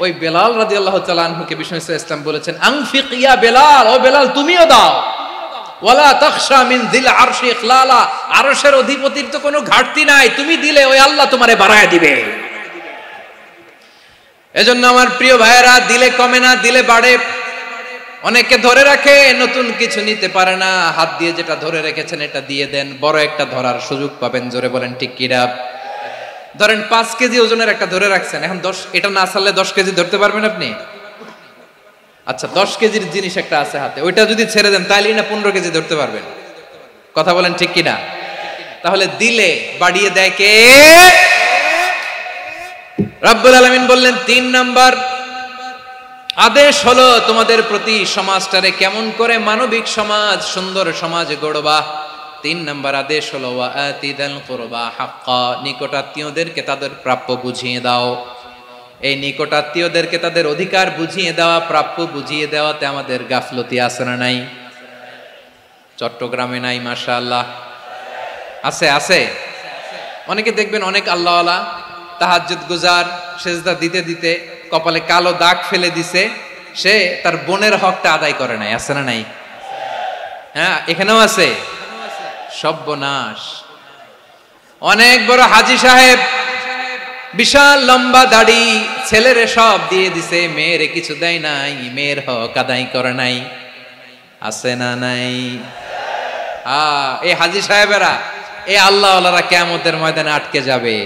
ওই বেলাল রাদিয়াল্লাহু তাআলা আনহুকে বিষ্ণু ইসলাম বলেছেন, আনফিক ইয়া বেলাল, ও বেলাল তুমিও দাও। ওয়ালা তাখশা মিন যিল আরশি ইখলালা, আরশের অধিপতির তো কোনো ঘাটতি নাই, তুমি দিলে ওই আল্লাহ তোমারে বাড়ায় দিবে। এজন্য আমার প্রিয় ভাইয়েরা, দিলে কমে না, দিলে বাড়ে। অনেকে ধরে রাখে, নতুন কিছু নিতে পারে না, হাত দিয়ে যেটা ধরে রেখেছেন এটা দিয়ে দেন, বড় একটা ধরার সুযোগ পাবেন। জোরে বলেন ঠিক কিনা? ধরেন 5 কেজি ওজনের একটা ধরে রাখছেন, এখন 10, এটা না ছাড়লে 10 কেজি ধরতে পারবেন আপনি? আচ্ছা, 10 কেজির জিনিস একটা আছে হাতে, ওইটা যদি ছেড়ে দেন তাইলেই না 15 কেজি ধরতে পারবেন। কথা বলেন ঠিক কিনা? তাহলে দিলে বাড়িয়ে দেয় কে? রব্বুল আলামিন বললেন 3 নাম্বার আদেশ হলো তোমাদের প্রতি সমাজটারে কেমন করে মানবিক সমাজ, সুন্দর সমাজ গড়বা। 3 নাম্বার আদেশ হলো ওয়া আতিদাল কুরবা হাক্কা, নিকটাত্মীয়দেরকে তাদের প্রাপ্য বুঝিয়ে দাও। এই নিকটাত্মীয়দেরকে তাদের অধিকার বুঝিয়ে দেওয়া, প্রাপ্য বুঝিয়ে দেওয়াতে আমাদের গাফলতি আছে না নাই? চট্টগ্রামে নাই? মাশাআল্লাহ আছে, আছে। অনেকে দেখবেন অনেক আল্লাহওয়ালা, তাহাজ্জুদ গুজার, সেজদা দিতে দিতে কপালে কালো দাগ ফেলে দিছে, সে তার বোনের হকটা আদায় করে নাই। আছে না নাই? হ্যাঁ, এখানেও আছে। সর্বনাশ। অনেক বড় হাজী সাহেব, বিশাল লম্বা দাড়ি, ছেলেরে সব দিয়ে দিছে, মেয়েরে কিছু দেয় নাই, মেয়ের হক আদায় করে নাই। আছে না নাই? এই হাজী সাহেবেরা, এই আল্লাহওয়ালারা কিয়ামতের ময়দানে আটকে যাবে।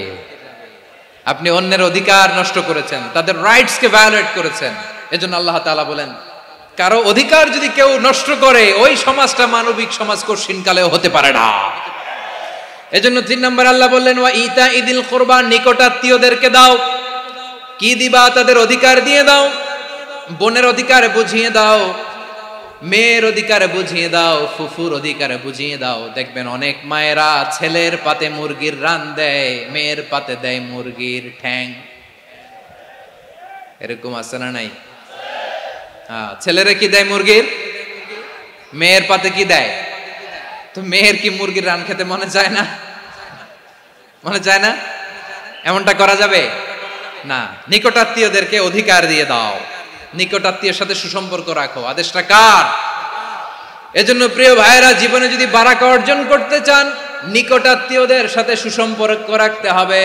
আপনি অন্যের অধিকার নষ্ট করেছেন, তাদের রাইটস কে ভায়োলেট করেছেন। এজন্য আল্লাহ তাআলা বলেন, কারো অধিকার যদি কেউ নষ্ট করে, ওই সমাজটা মানবিক সমাজ কঠিনকালেও হতে পারে না। এজন্য 3 নম্বর আল্লাহ বললেন ওয়া ইতা ইদিল কুরবা, নিকটাত্মীয়দেরকে দাও। কি দিবা? তাদের অধিকার দিয়ে দাও। বোনের অধিকার বুঝিয়ে দাও, মেয়ের অধিকার বুঝিয়ে দাও, ফুফুর অধিকার বুঝিয়ে দাও। দেখবেন অনেক মায়েরা ছেলের পাতে মুরগির রান দেয়, মেয়ের পাতে দেয় মুরগির ঠ্যাং। এরকম আছে না নাই? ছেলেরা কি দেয়? মুরগির। মেয়ের পাতে কি দেয়? তো মেয়ের কি মুরগির রান খেতে মনে চায় না? মনে চায় না? এমনটা করা যাবে না। নিকটাত্মীয়দেরকে অধিকার দিয়ে দাও, নিকটাত্মীয়ের সাথে সুসম্পর্ক রাখো। আদেশটা কার? এজন্য প্রিয় ভাইয়েরা, জীবনে যদি বারাকা অর্জন করতে চান, নিকটাত্মীয়দের সাথে সুসম্পর্ক রাখতে হবে,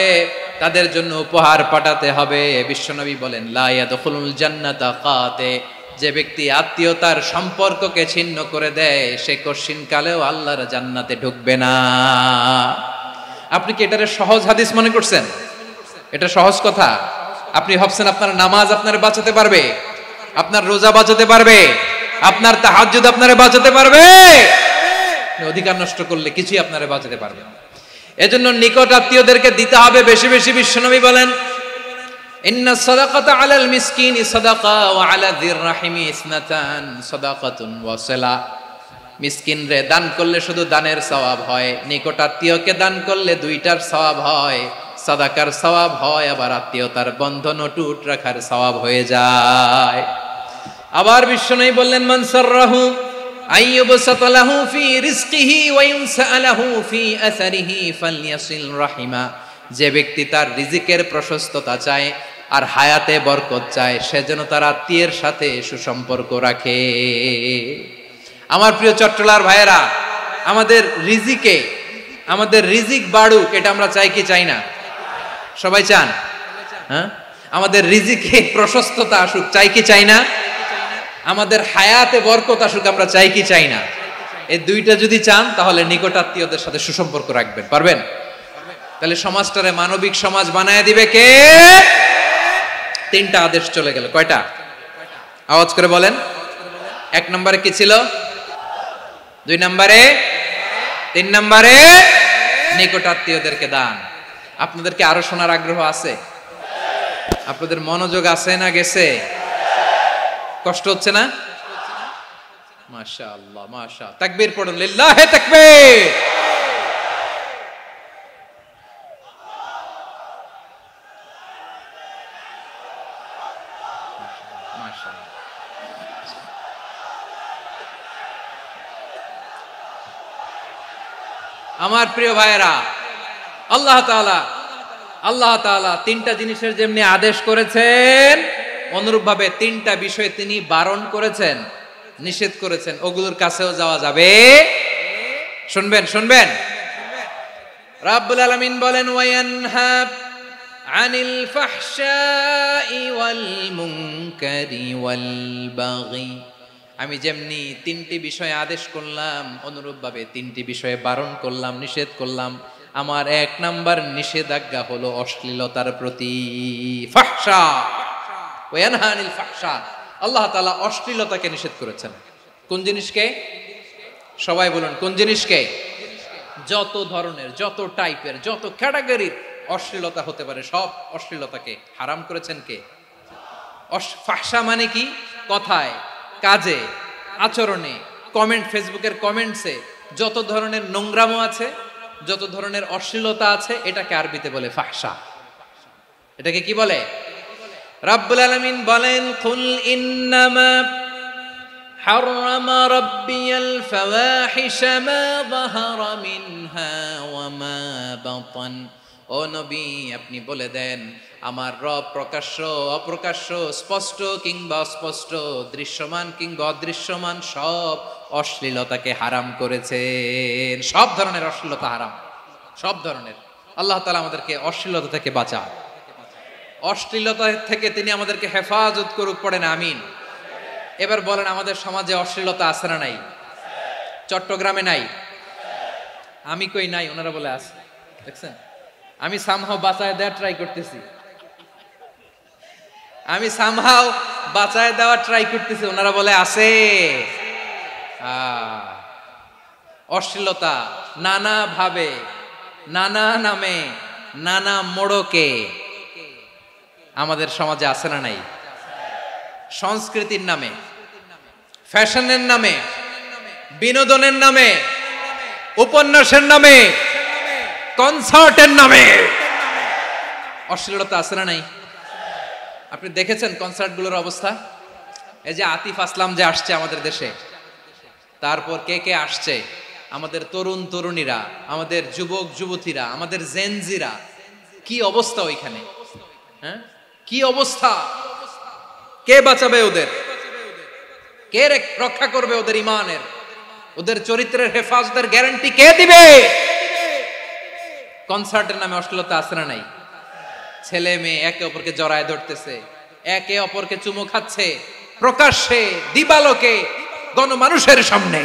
তাদের জন্য উপহার পাঠাতে হবে। বিশ্বনবী বলেন লা ইয়াদখুলুল জান্নাতা কাতে, যে ব্যক্তি আত্মীয়তার সম্পর্ককে ছিন্ন করে দেয়, সে কঠিনকালেও আল্লাহর জান্নাতে ঢুকবে না। আপনি কি এটারে সহজ হাদিস মনে করছেন? এটা সহজ কথা? আপনি ভাবছেন আপনার নামাজ আপনারে বাঁচাতে পারবে, আপনার রোজা বাঁচাতে পারবে, আপনার তাহাজ্জুদ আপনারে বাঁচাতে পারবে? অধিকার নষ্ট করলে কিছুই আপনারে বাঁচাতে পারবে না। এজন্য নিকট আত্মীয়দেরকে দিতে হবে বেশি বেশি। বিশ্বনবী বলেন ইন্না সাদাকাতা আলাল মিসকিনি সাদাকা ওয়া আলা যির রাহিমি ইসনাতান সাদাকাতুন ওয়া সিলা। মিসকিনরে দান করলে শুধু দানের সওয়াব হয়, নিকট আত্মীয়কে দান করলে 2টার সওয়াব হয়। সাদাকার সওয়াব হয়, আবার আত্মীয়তার বন্ধন অটুট রাখার সওয়াব হয়ে যায়। আবার বিশ্বনবী বললেন মান সাররাহু আইয়ুবসাতা লাহু ফি রিজকিহি ওয়া ইউনসালাহু ফি আসারিহি ফালইয়াসিল রাহিমা। যে ব্যক্তি তার রিজিকের প্রশস্ততা চায় আর হায়াতে বরকত চায়, সে যেন তার আত্মীয়ের সাথে সুসম্পর্ক রাখে। আমার প্রিয় চট্টলার ভাইয়েরা, আমাদের রিজিক বাড়ুক, এটা আমরা চাই কি চাই না? সবাই চান? হ্যাঁ, আমাদের রিজিকে প্রশস্ততা আসুক, চাই কি চাই না? আমাদের হায়াতে বরকত আসুক, আমরা চাই কি চাই না? এই দুইটা যদি চান তাহলে নিকটাত্মীয়দের সাথে সুসম্পর্ক রাখবেন, পারবেন? তাহলে সমাজটারে মানবিক সমাজ বানায় দিবে কে? তিনটা আদেশ চলে গেল। কয়টা? আওয়াজ করে বলেন। 1 নম্বরে কি ছিল? 2 নম্বরে, 3 নম্বরে নিকটাত্মীয়দেরকে দান। আপনাদেরকে আরো শোনার আগ্রহ আছে? আপনাদের মনোযোগ আছে না গেছে? কষ্ট হচ্ছে না? মাশাআল্লাহ, মাশাআল্লাহ। তাকবীর পড়ুন, লিল্লাহি তাকবীর। মাশাআল্লাহ। আমার প্রিয় ভাইয়েরা, আল্লাহ তাআলা তিনটা জিনিসের যেমনি আদেশ করেছেন, অনুরূপভাবে তিনটা বিষয়ে তিনি বারণ করেছেন, নিষেধ করেছেন। ওগুলোর কাছেও যাওয়া যাবে। শুনবেন। রাব্বুল আলামিন বলেন, ওয়ায়ানহা আনিল ফাহশাই ওয়াল মুনকারি ওয়াল বাগি। আমি যেমনি তিনটি বিষয়ে আদেশ করলাম, অনুরূপভাবে তিনটি বিষয়ে বারণ করলাম, নিষেধ করলাম। আমার 1 নাম্বার নিষেধাজ্ঞা হলো অশ্লীলতার প্রতি। ফাহশা, ওয়ায়ানহা আনিল ফাহশা। আল্লাহ তাআলা অশ্লীলতাকে নিষেধ করেছেন। কোন জিনিসকে? সবাই বলুন, কোন জিনিসকে? যত ধরনের, যত টাইপের, যত ক্যাটাগরির অশ্লীলতা হতে পারে, সব অশ্লীলতাকে হারাম করেছেন কে? ফাহশা মানে কি? কথায়, কাজে, আচরণে, কমেন্ট, ফেসবুকের কমেন্টসে যত ধরনের নোংরামো আছে, যত ধরনের অশ্লীলতা আছে, এটাকে আরবিতে বলে ফাহশা। এটাকে কি বলে? রাব্বুল আলামিন বলেন, কুল ইন্নামা হারামা রাব্বিয়াল ফাওয়াহিশা মা যাহারা মিনহা ওয়া মা বাতান। ও নবী, আপনি বলে দেন, আমার রব প্রকাশ্য, অপ্রকাশ্য, স্পষ্ট কিংবা অস্পষ্ট, দৃশ্যমান কিংবা অদৃশ্যমান সব অশ্লীলতাকে হারাম করেছেন। সব ধরনের অশ্লীলতা হারাম, সব ধরনের। আল্লাহ তাআলা আমাদেরকে অশ্লীলতা থেকে বাঁচান। অশ্লীলতা থেকে তিনি আমাদেরকে হেফাজত করুক, পড়েন আমিন। এবার বলেন, আমাদের সমাজে অশ্লীলতা আছে না নাই? চট্টগ্রামে নাই? আমি কই নাই, ওনারা বলে আছে। দেখছেন, আমি সামহাও বাঁচায় দেওয়ার ট্রাই করতেছি, ওনারা বলে আছে। অশ্লীলতা নানা ভাবে, নানা নামে, নানা মোড়কে আমাদের সমাজে আছে না নাই? সংস্কৃতির নামে, ফ্যাশনের নামে, বিনোদনের নামে, উপন্যাসের নামে, কনসার্টের নামে অশ্লীলতা আছে না নাই? আপনি দেখেছেন কনসার্টগুলোর অবস্থা? এই যে আতিফ আসলাম যে আসছে আমাদের দেশে, তারপর কে আসছে, আমাদের তরুণ তরুণীরা, আমাদের যুবক যুবতীরা, আমাদের জেনজিরা, কি অবস্থা ওইখানে? হ্যাঁ, কি অবস্থা? কে বাঁচাবে ওদের? কে রক্ষা করবে ওদের ইমানের, ওদের চরিত্রের হেফাজতের গ্যারান্টি কে দিবে? কনসার্টের নামে অশ্লীলতা আছে না নাই? ছেলে মেয়ে একে অপরকে জড়ায় ধরতেছে, একে অপরকে চুমু খাচ্ছে, প্রকাশ্যে, দিবালোকে, গণমানুষের সামনে।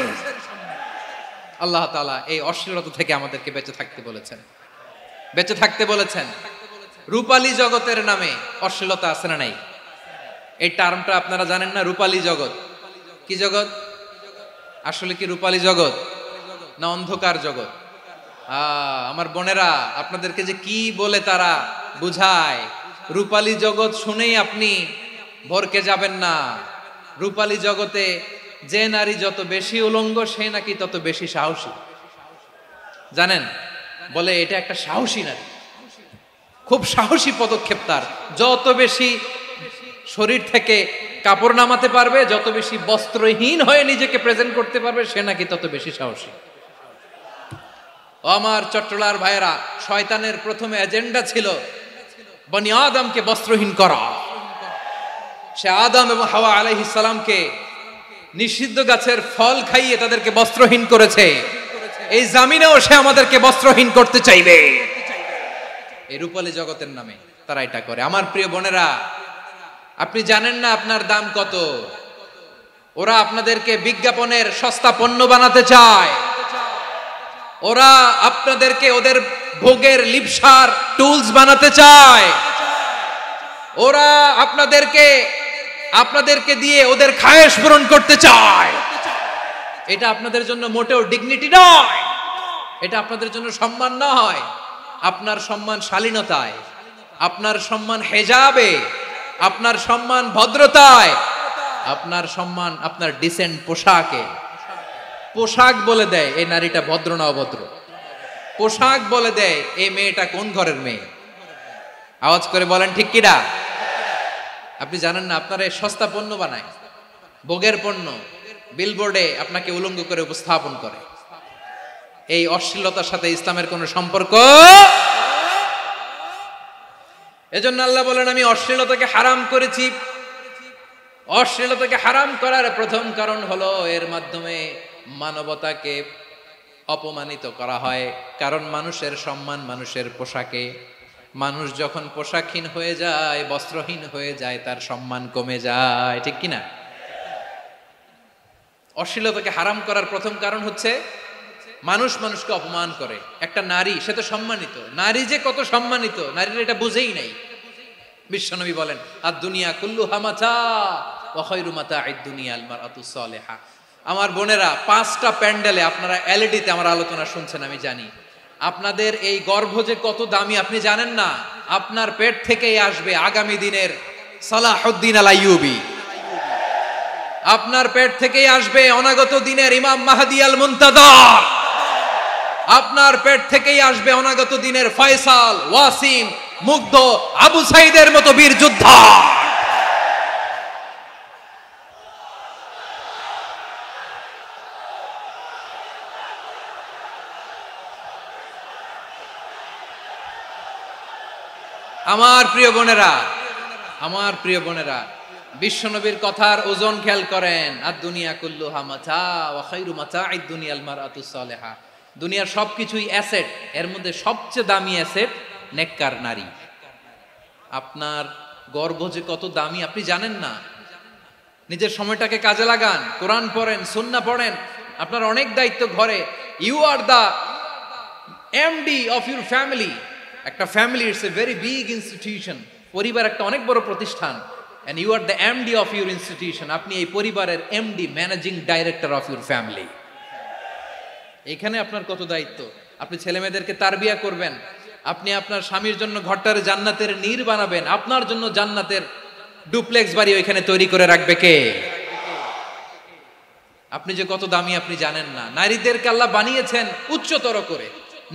আল্লাহ তাআলা এই অশ্লীলতা থেকে আমাদেরকে বেঁচে থাকতে বলেছেন। রূপালী জগতের নামে অশ্লীলতা আছে না নাই? এই টার্মটা আপনারা জানেন না? রূপালী জগৎ কি জগৎ? আসলে কি রূপালী জগৎ না অন্ধকার জগৎ? আমার বোনেরা, আপনাদেরকে যে কি বলে তারা বুঝায়, রূপালী জগৎ শুনেই আপনি ভরকে যাবেন না। রূপালী জগতে যে নারী যত বেশি উলঙ্গ, সে নাকি তত বেশি সাহসী। জানেন, বলে এটা একটা সাহসী নারী, খুব সাহসী পদক্ষেপ তার। যত বেশি শরীর থেকে কাপড় নামাতে পারবে, যত বেশি বস্ত্রহীন হয়ে নিজেকে প্রেজেন্ট করতে পারবে, সে নাকি তত বেশি সাহসী। আমার চট্টলার ভাইয়েরা, শয়তানের প্রথমে এজেন্ডা ছিল বনি আদমকে বস্ত্রহীন করা। সে আদম এবং হাওয়া আলাইহিস সালামকে নিষিদ্ধ গাছের ফল খাইয়ে তাদেরকে বস্ত্রহীন করেছে। এই জামিনেও সে আমাদেরকে বস্ত্রহীন করতে চাইবে, এই রূপালী জগতের নামে। তারা এটা করে। আমার প্রিয় বোনেরা, আপনি জানেন না আপনার দাম কত। ওরা আপনাদেরকে বিজ্ঞাপনের সস্তা পণ্য বানাতে চায়। ওরা আপনাদেরকে ওদের ভোগের লিপসার টুলস বানাতে চায়। ওরা আপনাদেরকে দিয়ে ওদের খায়েশ পূরণ করতে চায়। এটা আপনাদের জন্য মোটেও ডিগনিটি নয়, এটা আপনাদের জন্য সম্মান নয়। আপনার সম্মান শালীনতায়, আপনার সম্মান হেজাবে, আপনার সম্মান ভদ্রতায়, আপনার সম্মান আপনার ডিসেন্ট পোশাকে। পোশাক বলে দেয় এই নারীটা ভদ্র না অভদ্র। পোশাক বলে দেয় এই মেয়েটা কোন ঘরের মেয়ে। আওয়াজ করে বলেন ঠিক কিনা? আপনি জানেন না আপনারা এই সস্তা পণ্য বানায়, ভোগের পণ্য বিলবোর্ডে আপনাকে উলঙ্গ করে উপস্থাপন করে। এই অশ্লীলতার সাথে ইসলামের কোনো সম্পর্ক। এজন্য আল্লাহ বলেন আমি অশ্লীলতাকে হারাম করেছি। অশ্লীলতাকে হারাম করার প্রথম কারণ হলো এর মাধ্যমে মানবতাকে অপমানিত করা হয়। কারণ মানুষের সম্মান মানুষের পোশাকে। মানুষ যখন পোশাকহীন হয়ে যায়, বস্ত্রহীন হয়ে যায়, তার সম্মান কমে যায়, ঠিক কিনা? অশ্লীলতাকে হারাম করার প্রথম কারণ হচ্ছে মানুষ মানুষকে অপমান করে। একটা নারী, সে তো সম্মানিত। নারী যে কত সম্মানিত নারীরা এটা বুঝেই নাই। বিশ্বনবী বলেন আর দুনিয়া কুল্লুহা মাতা ওয়া খায়রু মাতা'আদ দুনিয়া আল মারআতুস সালিহা। আমার বোনেরা, 5টা প্যান্ডেলে আপনারা এলইডিতে আমার আলোচনা শুনছেন, আমি জানি। আপনাদের এই গর্ভ যে কত দামি আপনি জানেন না। আপনার পেট থেকেই আসবে আগামী দিনের সালাহুদ্দিন আল আইয়ুবী। আপনার পেট থেকেই আসবে অনাগত দিনের ইমাম মাহদী আল মুনতাযর। আপনার পেট থেকেই আসবে অনাগত দিনের ফয়সাল, ওয়াসিম, মুগ্ধ, আবু সাইদের মতো বীর যোদ্ধা। আমার প্রিয় বোনেরা, আমার প্রিয় বোনেরা, বিশ্বনবীর কথার ওজন খেয়াল করেন। আর দুনিয়া কুল্লুহা মাতা ওয়া খায়রু মাতা'আদ দুনিয়া আল মারআতুস সালিহা। দুনিয়ার সবকিছুই অ্যাসেট, এর মধ্যে সবচেয়ে দামি অ্যাসেট নেককার নারী। আপনার গর্ভ যে কত দামি আপনি জানেন না। নিজের সময়টাকে কাজে লাগান, কোরআন পড়েন, সুন্নাহ পড়েন। আপনার অনেক দায়িত্ব ঘরে। You are the MD of your family. একটা family it's a very big institution. পরিবার একটা অনেক বড় প্রতিষ্ঠান। and you are the MD of your institution. আপনি এই পরিবারের MD, managing director of your family. এখানে আপনার কত দায়িত্ব। আপনি ছেলে মেয়েদেরকে তারবিয়া করবেন। আপনি আপনার স্বামীর জন্য ঘরটারে জান্নাতের নীড় বানাবেন। আপনার জন্য জান্নাতের ডুপ্লেক্স বাড়ি ওইখানে তৈরি করে রাখবে কে? আপনি যে কত দামি আপনি জানেন না। নারীদেরকে আল্লাহ বানিয়েছেন উচ্চতর করে,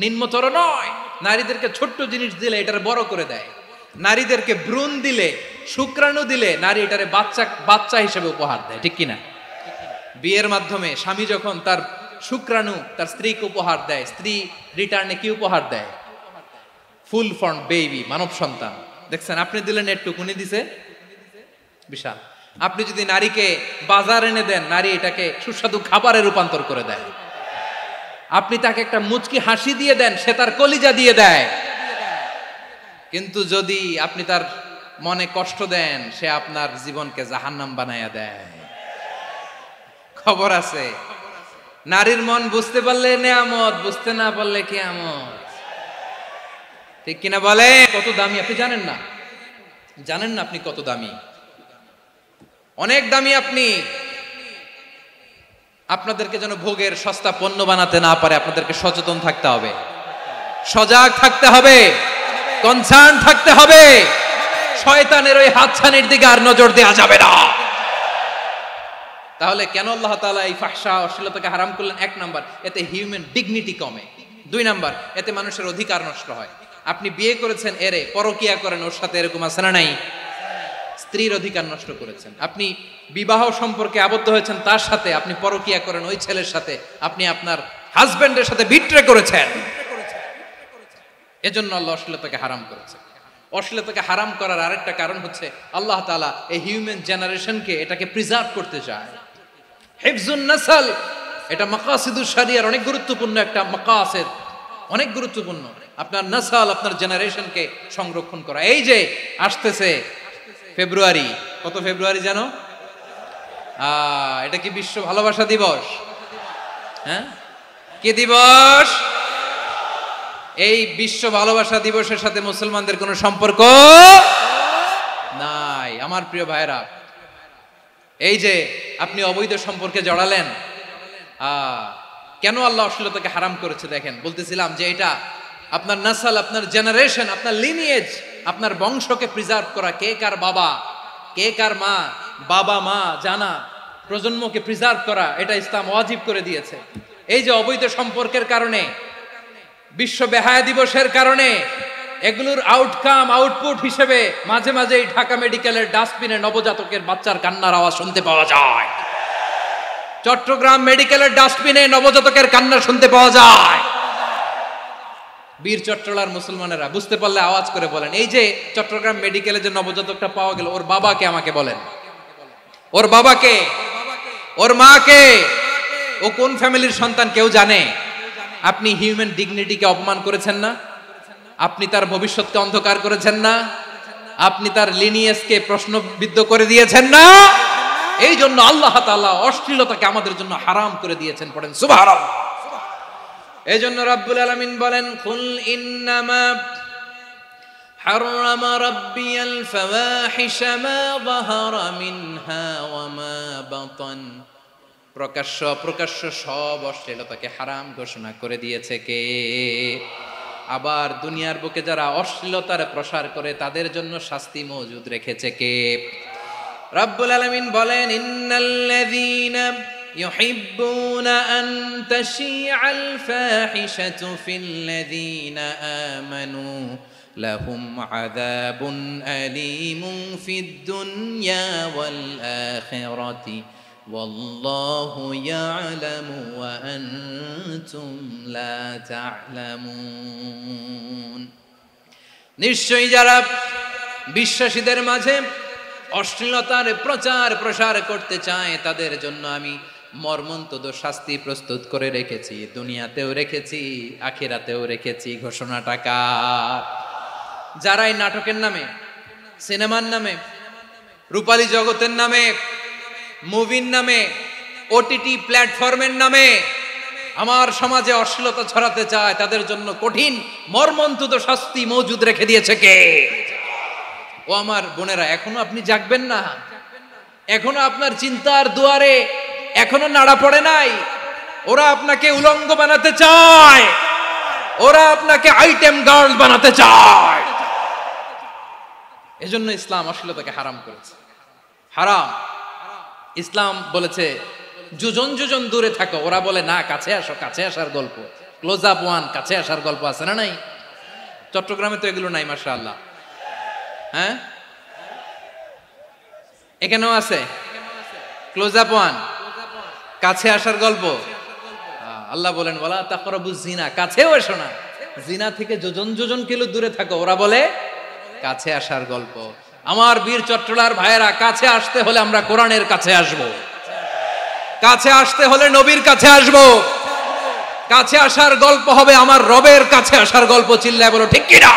নিম্নতর নয়। নারীদেরকে ছোট্ট জিনিস দিলে এটারে বড় করে দেয়। নারীদেরকে ভ্রূণ দিলে, শুক্রাণু দিলে নারী এটারে বাচ্চা হিসেবে উপহার দেয়, ঠিক কিনা? বিয়ের মাধ্যমে স্বামী যখন তার শুক্রাণু তার স্ত্রীকে উপহার দেয়, স্ত্রী রিটার্নে কি উপহার দেয়? ফুল ফর্ম বেবি, মানব সন্তান। দেখছেন, আপনি দিলেন একটু, উনি দিছে বিশাল। আপনি যদি নারীকে বাজার এনে দেন, নারী এটাকে সুস্বাদু খাবারে রূপান্তর করে দেয়। আপনি তাকে একটা মুচকি হাসি দিয়ে দেন, সে তার কলিজা দিয়ে দেয়। কিন্তু যদি আপনি তার মনে কষ্ট দেন, সে আপনার জীবনকে জাহান্নাম বানায়া দেয়। খবর আছে, নারীর মন বুঝতে পারলে নেয়ামত, বুঝতে না পারলে কিয়ামত, ঠিক কিনা বলে? কত দামি আপনি জানেন না। জানেন না আপনি কত দামি, অনেক দামি আপনি। আপনাদেরকে যেন ভোগের সস্তা পণ্য বানাতে না পারে আপনাদেরকে সচেতন থাকতে হবে, সজাগ থাকতে হবে, কনসার্ন থাকতে হবে। শয়তানের ওই হাতছানির দিকে আর নজর দেওয়া যাবে না। তাহলে কেন আল্লাহ তাআলা এই ফাহশা অশ্লীলতাকে হারাম করলেন? 1 নাম্বার, এতে হিউম্যান ডিগনিটি কমে। 2 নাম্বার, এতে মানুষের অধিকার নষ্ট হয়। আপনি বিয়ে করেছেন, এরে পরকিয়া করেন, ওর সাথে এরকম আছে না নাই? স্ত্রীর অধিকার নষ্ট করেছেন। আপনি বিবাহ সম্পর্কে আবদ্ধ হয়েছেন তার সাথে, আপনি পরকিয়া করেন ওই ছেলের সাথে, আপনি আপনার হাজবেন্ডের সাথে বিট্রে করেছেন। এজন্য আল্লাহ অশ্লীলতাকে হারাম করেছে। অশ্লীলতাকে হারাম করার আরেকটা কারণ হচ্ছে আল্লাহ তাআলা এই হিউম্যান জেনারেশনকে এটাকে প্রিজার্ভ করতে চায়। হিফজুন নাসল, এটা মাকাসিদুশ শরিয়ার অনেক গুরুত্বপূর্ণ একটা মাকাসিদ, অনেক গুরুত্বপূর্ণ। আপনার নসল, আপনার জেনারেশনকে সংরক্ষণ করা। এই যে আসতেছে ফেব্রুয়ারি, কত ফেব্রুয়ারি জানো? এটা কি বিশ্ব ভালোবাসা দিবস? হ্যাঁ, কি দিবস? এই বিশ্ব ভালোবাসা দিবসের সাথে মুসলমানদের কোনো সম্পর্ক নাই। আমার প্রিয় ভাইরা, এই যে আপনি অবৈধ সম্পর্কে জড়ালেন, কেন আল্লাহ অশ্লীলতাকে হারাম করেছে দেখেন। বলতেছিলাম যে এটা আপনার নসল, আপনার জেনারেশন, আপনার লিনিয়েজ, আপনার বংশকে প্রিজার্ভ করা। কে কার বাবা, কে কার মা, বাবা মা জানা, প্রজন্মকে প্রিজার্ভ করা, এটা ইসলাম ওয়াজিব করে দিয়েছে। এই যে অবৈধ সম্পর্কের কারণে, বিশ্ব বেহায়া দিবসের কারণে, এগুলোর আউটপুট হিসেবে মাঝে মাঝে ঢাকা মেডিকেলের ডাস্টবিনে নবজাতকের বাচ্চার কান্নার আওয়াজ শুনতে পাওয়া যায়। চট্টগ্রাম মেডিকেলের ডাস্টবিনে নবজাতকের কান্না শুনতে পাওয়া যায়। বীর চট্টলার মুসলমানেরা বুঝতে পারলে আওয়াজ করে বলেন, এই যে চট্টগ্রাম মেডিকেলে যে নবজাতকটা পাওয়া গেল, ওর বাবাকে আমাকে বলেন, ওর বাবাকে, ওর মাকে, ও কোন ফ্যামিলির সন্তান কেউ জানে? আপনি হিউম্যান ডিগনিটিকে অপমান করেছেন না? আপনি তার ভবিষ্যৎকে অন্ধকার করেছেন না? আপনি তার লিনিয়েজকে প্রশ্নবিদ্ধ করে দিয়েছেন না? এই জন্য আল্লাহ তাআলা অশ্লীলতাকে আমাদের জন্য হারাম করে দিয়েছেন। পড়েন সুবহানাল্লাহ। এই জন্য রাব্বুল আলামিন বলেন, কুল ইন্নামা হারামা রাব্বিয়াল ফাওয়াহিশা মা যাহারা মিনহা ওয়া মা বাতান। প্রকাশ্য অপ্রকাশ্য সব অশ্লীলতাকে হারাম ঘোষণা করে দিয়েছে কে? আবার দুনিয়ার বুকে যারা অশ্লীলতার প্রসার করে তাদের জন্য শাস্তি মজুদ রেখেছে কে? রাব্বুল আলামিন বলেন, ইন্নাল্লাযীনা ইউহিব্বুনা আন তাশিআল ফাহিশাতু ফিল্লাযীনা আমানু লাহুম আযাবুন আলীমুন ফিদ দুনিয়া ওয়াল আখিরাতি ওয়াল্লাহু ইয়ালামু ওয়া আনতুম লা তা'লামুন। নিশ্চয়ই যারা বিশ্বাসীদের মাঝে অশ্লীলতার প্রচার প্রসার করতে চায় তাদের জন্য আমি মর্মন্তুদ শাস্তি প্রস্তুত করে রেখেছি, দুনিয়াতেও রেখেছি, আখিরাতেও রেখেছি। ঘোষণাটা কার? যারাই নাটকের নামে, সিনেমার নামে, রূপালী জগতের নামে, মুভির নামে, ওটিটি প্ল্যাটফর্মের নামে আমার সমাজে অশ্লীলতা ছড়াতে চায় তাদের জন্য কঠিন মর্মন্তুদ শাস্তি মজুদ রেখে দিয়েছে কে? ও আমার বোনেরা, এখনো আপনি জাগবেন না? এখনো আপনার চিন্তার দুয়ারে এখনো নাড়া পড়ে নাই? ওরা আপনাকে উলঙ্গ বানাতে চায়, ওরা আপনাকে আইটেম গার্ল বানাতে চায়। এজন্য ইসলাম অশ্লীলতাকে হারাম করেছে। হারাম। ইসলাম বলেছে যোজন যোজন দূরে থাকো, ওরা বলে না কাছে আসো, কাছে আসার গল্প, ক্লোজ আপ ওয়ান, কাছে আসার গল্প আছে না নাই? চট্টগ্রামে তো এগুলো নাই মাশাআল্লাহ। হ্যাঁ, এখানেও আছে ক্লোজ আপ ওয়ান, কাছে আসার গল্প। আল্লাহ বলেন ওয়ালা তাকরাবুজ জিনা, কাছেও এসো না, জিনা থেকে যোজন যোজন কিলো দূরে থাকো, ওরা বলে কাছে আসার গল্প। আমার বীর চট্টলার ভাইয়েরা, কাছে আসতে হলে আমরা কোরআনের কাছে আসব, কাছে আসতে হলে নবীর কাছে আসব, কাছে আসার গল্প হবে আমার রবের কাছে আসার গল্প। চিল্লায় বলো ঠিক কিনা?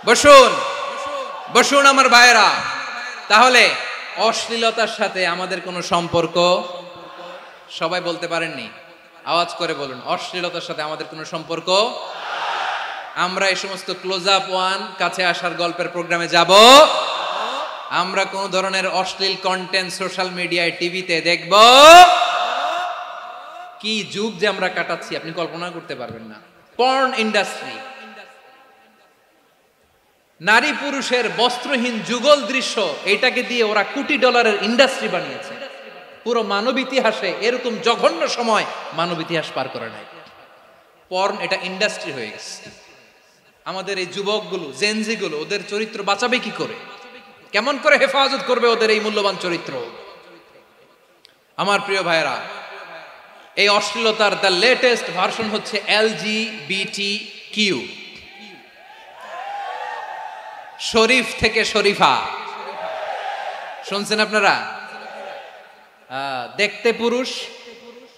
বসুন বসুন আমার ভাইয়েরা। তাহলে অশ্লীলতার সাথে আমাদের কোনো সম্পর্ক? সবাই বলতে পারেননি, আওয়াজ করে বলুন, অশ্লীলতার সাথে আমাদের কোনো সম্পর্ক? আমরা এই সমস্ত ক্লোজ আপ ওয়ান, কাছে আসার গল্পের প্রোগ্রামে যাব? আমরা কোন ধরনের অশ্লীল কন্টেন্ট সোশ্যাল মিডিয়ায়, টিভিতে দেখব? কি যুগ যে আমরা কাটাচ্ছি আপনি কল্পনা করতে পারবেন না। পর্ন ইন্ডাস্ট্রি, নারী পুরুষের বস্ত্রহীন যুগল দৃশ্য, এটাকে দিয়ে ওরা কোটি ডলারের ইন্ডাস্ট্রি বানিয়েছে। পুরো মানব ইতিহাসে এরকম জঘন্য সময় মানব ইতিহাস পার করে নাই। পর্ন এটা ইন্ডাস্ট্রি হয়ে গেছে। আমাদের এই যুবকগুলো, জেনজিগুলো, ওদের চরিত্র বাঁচাবে কি করে? কেমন করে হেফাজত করবে ওদের এই মূল্যবান চরিত্র? আমার প্রিয় ভাইয়েরা, এই অশ্লীলতার দ্য লেটেস্ট ভার্সন হচ্ছে LGBTQ। শরীফ থেকে শরীফা। শুনছেন আপনারা? দেখতে পুরুষ,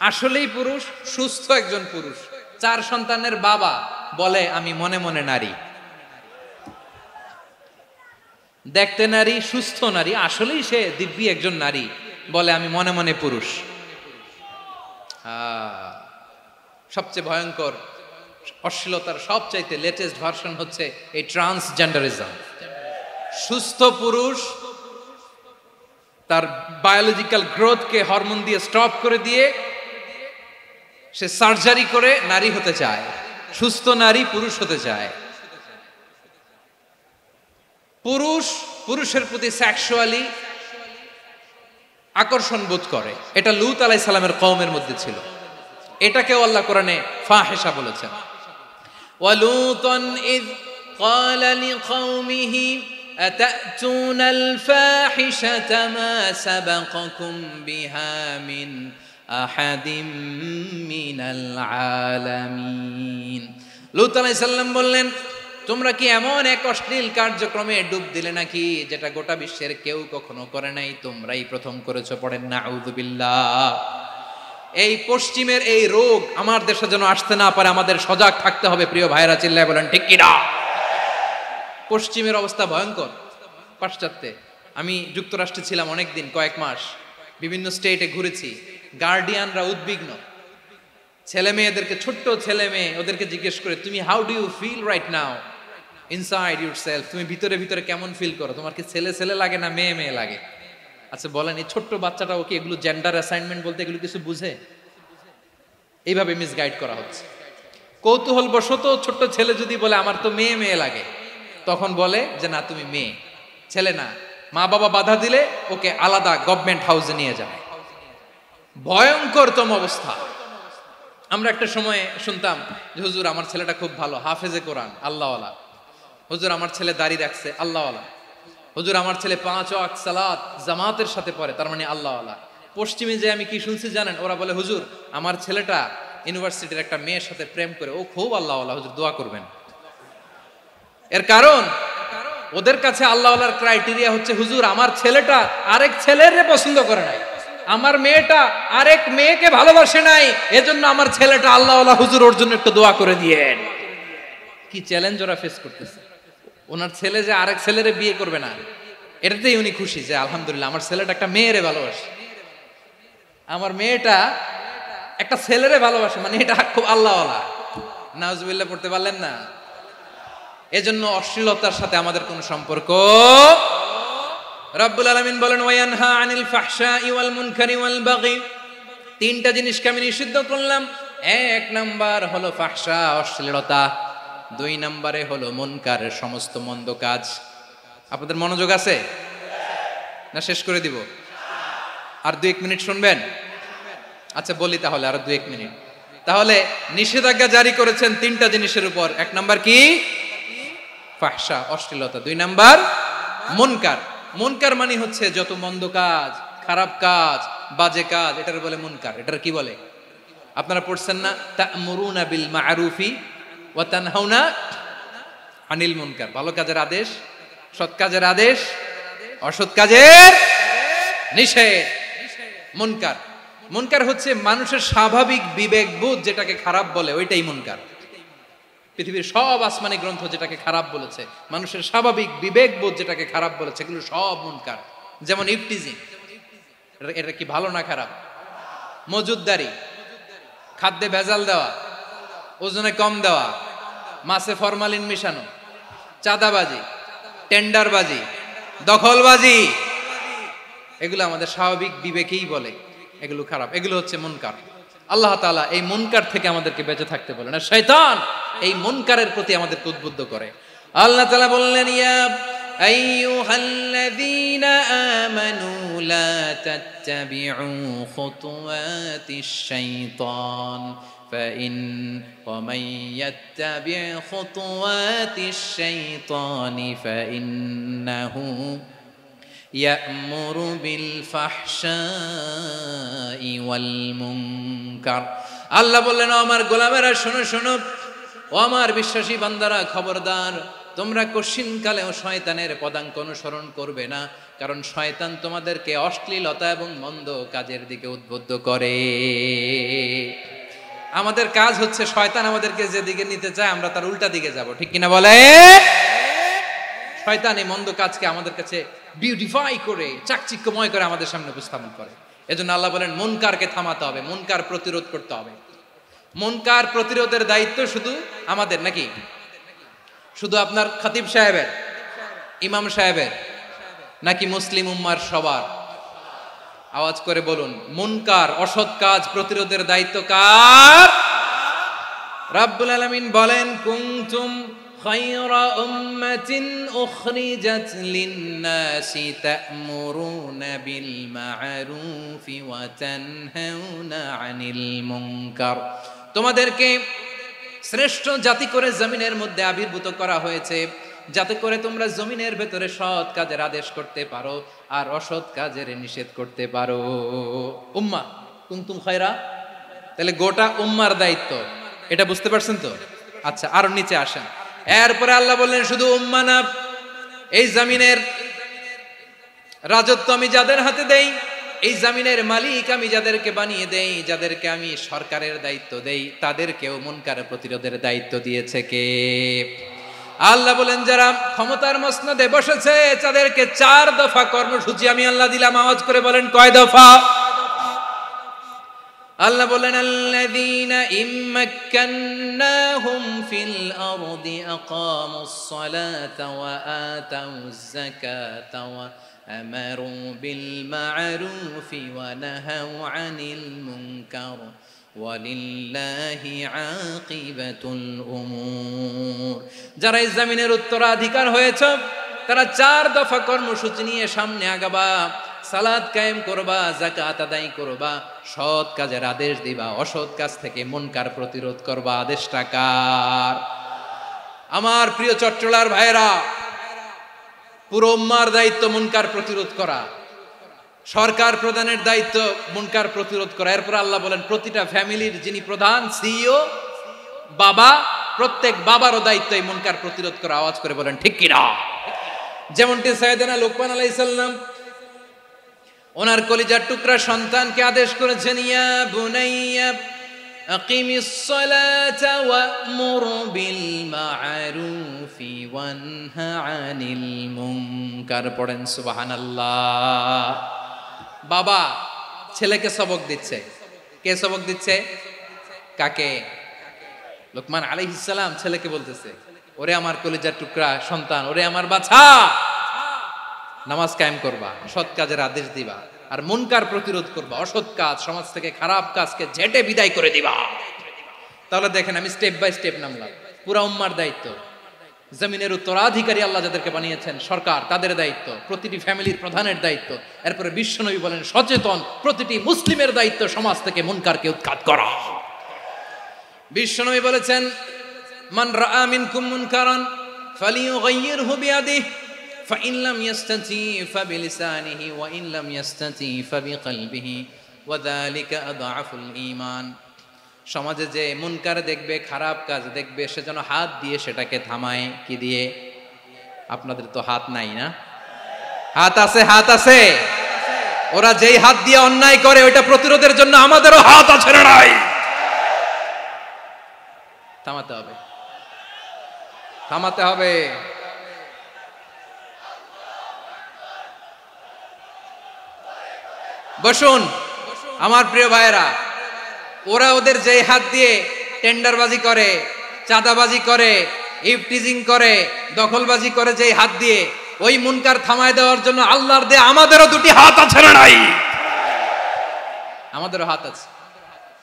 আসলেই পুরুষ, সুস্থ একজন পুরুষ, 4 সন্তানের বাবা, বলে আমি মনে মনে নারী। দেখতে নারী, সুস্থ নারী, আসলেই সে দিব্যি একজন নারী, বলে আমি মনে মনে পুরুষ। সবচেয়ে ভয়ঙ্কর অশ্লীলতার সবচাইতে লেটেস্ট ভার্সন হচ্ছে এই ট্রান্সজেন্ডারিজম। সুস্থ পুরুষ তার বায়োলজিক্যাল গ্রোথকে হরমোন দিয়ে স্টপ করে দিয়ে সে সার্জারি করে নারী হতে চায়, সুস্থ নারী পুরুষ হতে চায়। পুরুষ পুরুষের প্রতি সেক্সুয়ালি আকর্ষণ বোধ করে, এটা লূত আলাইহিস সালামের কওমের মধ্যে ছিল। এটাকেও আল্লাহ কোরআনে ফাহিশা বলেছেন। ওয়ালুতান ইয ক্বালা লিকওমিহি আতাতুনাল ফাহিশাতা মা সাবাকাকুম বিহা মিন আহাদিম মিনাল আলামিন। লূত আলাইহিস সালাম বললেন, তোমরা কি এমন এক অশ্লীল কার্যক্রমে ডুব দিলে নাকি যেটা গোটা বিশ্বের কেউ কখনো করে নাই, তোমরাই প্রথম করেছো। পড়েন নাউযুবিল্লাহ। এই পশ্চিমের এই রোগ আমার দেশে যেন আসতে না পারে, আমাদের সজাগ থাকতে হবে। প্রিয় ভাইরা, চিল্লায় বলেন ঠিক কিনা? পশ্চিমের অবস্থা ভয়ঙ্কর। পাশ্চাত্যে আমি যুক্তরাষ্ট্রে ছিলাম অনেকদিন, কয়েক মাস, বিভিন্ন স্টেটে ঘুরেছি। গার্ডিয়ানরা উদ্বিগ্ন, ছেলে মেয়েদেরকে, ছোট্ট ছেলে মেয়ে, ওদেরকে জিজ্ঞেস করে, তুমি how do you feel right now inside yourself? তুমি ভিতরে ভিতরে কেমন ফিল করো? তোমার কি ছেলে ছেলে লাগে না মেয়ে মেয়ে লাগে? আচ্ছা বলেন, এই ছোট্ট বাচ্চাটাও কি এগুলো জেন্ডার অ্যাসাইনমেন্ট বলতে এগুলো কিছু বুঝে? এইভাবে মিসগাইড করা হচ্ছে। কৌতূহল বশত ছোট্ট ছেলে যদি বলে আমার তো মেয়ে মেয়ে লাগে, তখন বলে যে না তুমি মেয়ে, ছেলে না। মা বাবা বাধা দিলে ওকে আলাদা গভর্নমেন্ট হাউসে নিয়ে যায়। ভয়ঙ্করতম অবস্থা। আমরা একটা সময় শুনতাম যে হুজুর আমার ছেলেটা খুব ভালো, হাফেজে কোরআন, আল্লাহওয়ালা। হুজুর আমার ছেলে দাড়ি রাখছে, আল্লাহওয়ালা। হুজুর আমার ছেলে 5 ওয়াক্ত সালাত জামাতের সাথে পড়ে, তার মানে আল্লাহওয়ালা। পশ্চিমে যে আমি কি শুনছি জানেন? ওরা বলে হুজুর আমার ছেলেটা ইউনিভার্সিটির একটা মেয়ের সাথে প্রেম করে, ও খুব আল্লাহওয়ালা, হুজুর দোয়া করবেন। এর কারণ ওদের কাছে আল্লাহওয়ালার ক্রাইটেরিয়া হচ্ছে হুজুর আমার ছেলেটা আরেক ছেলের পছন্দ করে নাই, আমার মেয়েটা আরেক মেয়েকে ভালোবাসে নাই, এজন্য আমার ছেলেটা আল্লাহওয়ালা, হুজুর ওর জন্য একটু দোয়া করে দিয়েন। কি চ্যালেঞ্জ ওরা ফেস করতেছে। ওনার ছেলে যে আরেক ছেলেরে বিয়ে করবে না, এটাতেই উনি খুশি যে আলহামদুলিল্লাহ আমার ছেলেটা একটা মেয়েরে ভালোবাসে, আমার মেয়েটা একটা ছেলেরে ভালোবাসে, মানে এটা খুব আল্লাহওয়ালা। নাউজুবিল্লাহ পড়তে পারলেন না? এজন্য অশ্লীলতার সাথে আমাদের কোনো সম্পর্ক। রব্বুল আলামিন বলেন ওয়ায়ানহা আনিল ফাহশাই ওয়াল মুনকারি ওয়াল বাগি। 3টা জিনিসকে আমি নিষিদ্ধ করলাম। 1 নাম্বার হলো ফাহশা, অশ্লীলতা। 2 নম্বরে হলো মুনকারের সমস্ত মন্দ কাজ। আপনাদের মনোযোগ আছে না? শেষ করে দিব? আর 2-1 মিনিট শুনবেন? আচ্ছা বলি তাহলে, আর 2-1 মিনিট। তাহলে নিষেধাজ্ঞা জারি করেছেন 3টা জিনিসের উপর। 1 নাম্বার কি? ফাহশা, অশ্লীলতা। 2 নাম্বার মুনকার। মুনকার মানে হচ্ছে যত মন্দ কাজ, খারাপ কাজ, বাজে কাজ, এটার বলে মুনকার। এটার কি বলে? আপনারা পড়ছেন না তা'মুরুনা বিল মা'রুফি ওয়া তানহাউনা আনিল মুনকার। ভালো কাজের আদেশ, সৎ কাজের আদেশ, অসৎ কাজের নিষেধ। মুনকার, মুনকার হচ্ছে মানুষের স্বাভাবিক বিবেকবোধ যেটাকে খারাপ বলে, ওইটাই মুনকার। পৃথিবীর সব আসমানি গ্রন্থ যেটাকে খারাপ বলেছে, মানুষের স্বাভাবিক বিবেকবোধ যেটাকে খারাপ বলেছে, এগুলো সব মুনকার। যেমন ইফটিজিং, এটা কি ভালো না খারাপ? মজুদদারি, খাদ্যে ভেজাল দেওয়া, ওজনে কম দেওয়া, মাছে ফরমালিন মিশানো, চাঁদাবাজি, টেন্ডারবাজি, দখলবাজি, এগুলো আমাদের স্বাভাবিক বিবেকেই বলে এগুলো খারাপ, এগুলো হচ্ছে মুনকার। আল্লাহ তাআলা এই মুনকার থেকে আমাদেরকে বেঁচে থাকতে বলেন, আর শয়তান এই মুনকারের প্রতি আমাদেরকে উদ্বুদ্ধ করে। আল্লাহ তাআলা বললেন ইয়া আইয়ুহাল্লাযীনা আমানু লা তাত্তাবিউ খুতুওয়াতিশ শাইতান ফাইন ওয়া মান ইয়াত্তাবি' খুতুওয়াতিশ শাইতানি ফাইন্নাহু ইয়া'মুরু বিল ফাহশাই ওয়াল মুনকার। আল্লাহ বললেন, ও আমার গোলামেরা শোনো শোনো, ও আমার বিশ্বাসী বান্দারা খবরদার, তোমরা কশিনকালেও শয়তানের পদাঙ্ক অনুসরণ করবে না, কারণ শয়তান তোমাদেরকে অশ্লীলতা এবং মন্দ কাজের দিকে উদ্বুদ্ধ করে। আমাদের কাজ হচ্ছে শয়তান আমাদেরকে যেদিকে নিতে চায় আমরা তার উল্টা দিকে যাব, ঠিক কিনা বলে? শয়তান এই মন্দ কাজকে আমাদের কাছে বিউটিফাই করে চাকচিক্যময় করে আমাদের সামনে উপস্থাপন করে। এজন্য আল্লাহ বলেন মুনকারকে থামাতে হবে, মুনকার প্রতিরোধ করতে হবে। মুনকার প্রতিরোধের দায়িত্ব শুধু আমাদের নাকি? শুধু আপনার খতিব সাহেবের, ইমাম সাহেবের, নাকি মুসলিম উম্মার সবার? আওয়াজ করে বলুন, মুনকার অসৎ কাজ প্রতিরোধের দায়িত্ব কার? রাব্বুল আলামিন বলেন কুনতুম খায়রা উম্মাতিন উখরিজাত লিন-নাসি তা'মুরুনা বিল মা'রুফি ওয়া তানহাউনা আনিল মুনকার। তোমাদেরকে শ্রেষ্ঠ জাতি করে জমিনের মধ্যে আবির্ভূত করা হয়েছে, যাতে করে তোমরা জমিনের ভেতরে সৎ কাজের আদেশ করতে পারো আর অসৎ কাজের নিষেধ করতে পারো। উম্মা কুনতুম খায়রা, তাহলে গোটা উম্মার দায়িত্ব, এটা বুঝতে পারছেন তো? আচ্ছা, আরো নিচে আসেন। এরপরে আল্লাহ বললেন শুধু উম্মা না, এই জমিনের রাজত্ব আমি যাদের হাতে দেই, এই জমিনের মালিক আমি যাদেরকে বানিয়ে দেই, যাদেরকে আমি সরকারের দায়িত্ব দেই, তাদেরকেও মুনকার প্রতিরোধের দায়িত্ব দিয়েছে কে? আল্লাহ বলেন যারা ক্ষমতার মসনদে বসেছে তাদেরকে 4 দফা কর্মসূচি আমি আল্লাহ দিলাম। আওয়াজ করে বলেন কয় দফা? আল্লাহ বলেন আল্লাযীনা ইম্মাক্কান্নাহুম ফিল আরদি আকামুস সালাতা ওয়া আতাউয যাকাতা ওয়া আমারু বিল মা'রুফি ওয়া নাহাউ আনিল মুনকার ওয়ালিল্লাহি আকিবাতুল উমুর। যারা এই জমিনের উত্তরাধিকার হয়েছে তারা 4 দফা কর্মসূচি নিয়ে সামনে আগাবা। সালাত কায়েম করবা, যাকাত আদায় করবা, সৎ কাজের আদেশ দিবা, অসৎ কাজ থেকে মুনকার প্রতিরোধ করবা। আদেশটা কার? আমার প্রিয় চট্টলার ভাইয়েরা, পুরো উম্মার দায়িত্ব মুনকার প্রতিরোধ করা, সরকার প্রধানের দায়িত্ব মুনকার প্রতিরোধ করা। এরপর আল্লাহ বলেন প্রতিটা ফ্যামিলির যিনি প্রধান সিইও বাবা, প্রত্যেক বাবারও দায়িত্ব এই মুনকার প্রতিরোধ করা। আওয়াজ করে বলেন ঠিক কিনা? যেমনটি সাইয়েদনা লুকমান আলাইহিস সালাম ওনার কলিজার টুকরা সন্তানকে আদেশ করেছেন, ইয়া বুনাইয়া আকিমিস সালাতা ওয়া'মুর বিল মা'রুফি ওয়ানহা আনিল মুনকার। পড়েন সুবহানাল্লাহ। বাবা ছেলেকে সবক দিচ্ছে। কে সবক দিচ্ছে? কাকে? লুকমান আলাইহিস সালাম ছেলেকে বলতেছে, ওরে আমার কলিজার টুকরা সন্তান, ওরে আমার বাছা, নামাজ কায়েম করবা, সৎ কাজের আদেশ দিবা, আর মুনকার প্রতিরোধ করবা, অসৎ কাজ সমাজ থেকে খারাপ কাজকে ঝেঁটে বিদায় করে দিবা। তাহলে দেখেন আমি স্টেপ বাই স্টেপ নামলাম। পুরা উম্মার দায়িত্ব, জমিনের উত্তরাধিকারী আল্লাহ যাদেরকে বানিয়েছেন সরকার, তাদের দায়িত্ব, প্রতিটি ফ্যামিলির প্রধানের দায়িত্ব। এরপরে বিশ্বনবী বলেন সচেতন প্রতিটি মুসলিমের দায়িত্ব সমাজ থেকে মুনকারকে উৎখাত করা। বিশ্বনবী বলেছেন মান রাআ মিনকুম মুনকারান ফালিয়ুগাইয়িরহু বিয়াদিহি ফাইন লাম ইয়াস্তাতি ফাবিলিসানিহি ওয়া ইন লাম ইয়াস্তাতি ফাবিকলবিহি ওয়া যালিকা আযআফুল ঈমান। সমাজে যে মুনকার দেখবে, খারাপ কাজ দেখবে, সে যেন হাত দিয়ে সেটাকে থামায়। কি দিয়ে? আপনাদের তো হাত নাই না? হাত আছে, হাত আছে। ওরা যেই হাত দিয়ে অন্যায় করে ওইটা প্রতিরোধের জন্য আমাদেরও হাত আছে না নাই? থামাতে হবে, থামাতে হবে। বসুন আমার প্রিয় ভাইয়েরা, ওরা ওদের যেই হাত দিয়ে টেন্ডারবাজি করে, চাঁদাবাজি করে, ইফটিজিং করে, দখলবাজি করে, যেই হাত দিয়ে, ওই মুনকার থামায় দেওয়ার জন্য আল্লাহর দেয়া আমাদেরও 2টি হাত আছে না নাই? আমাদেরও হাত আছে।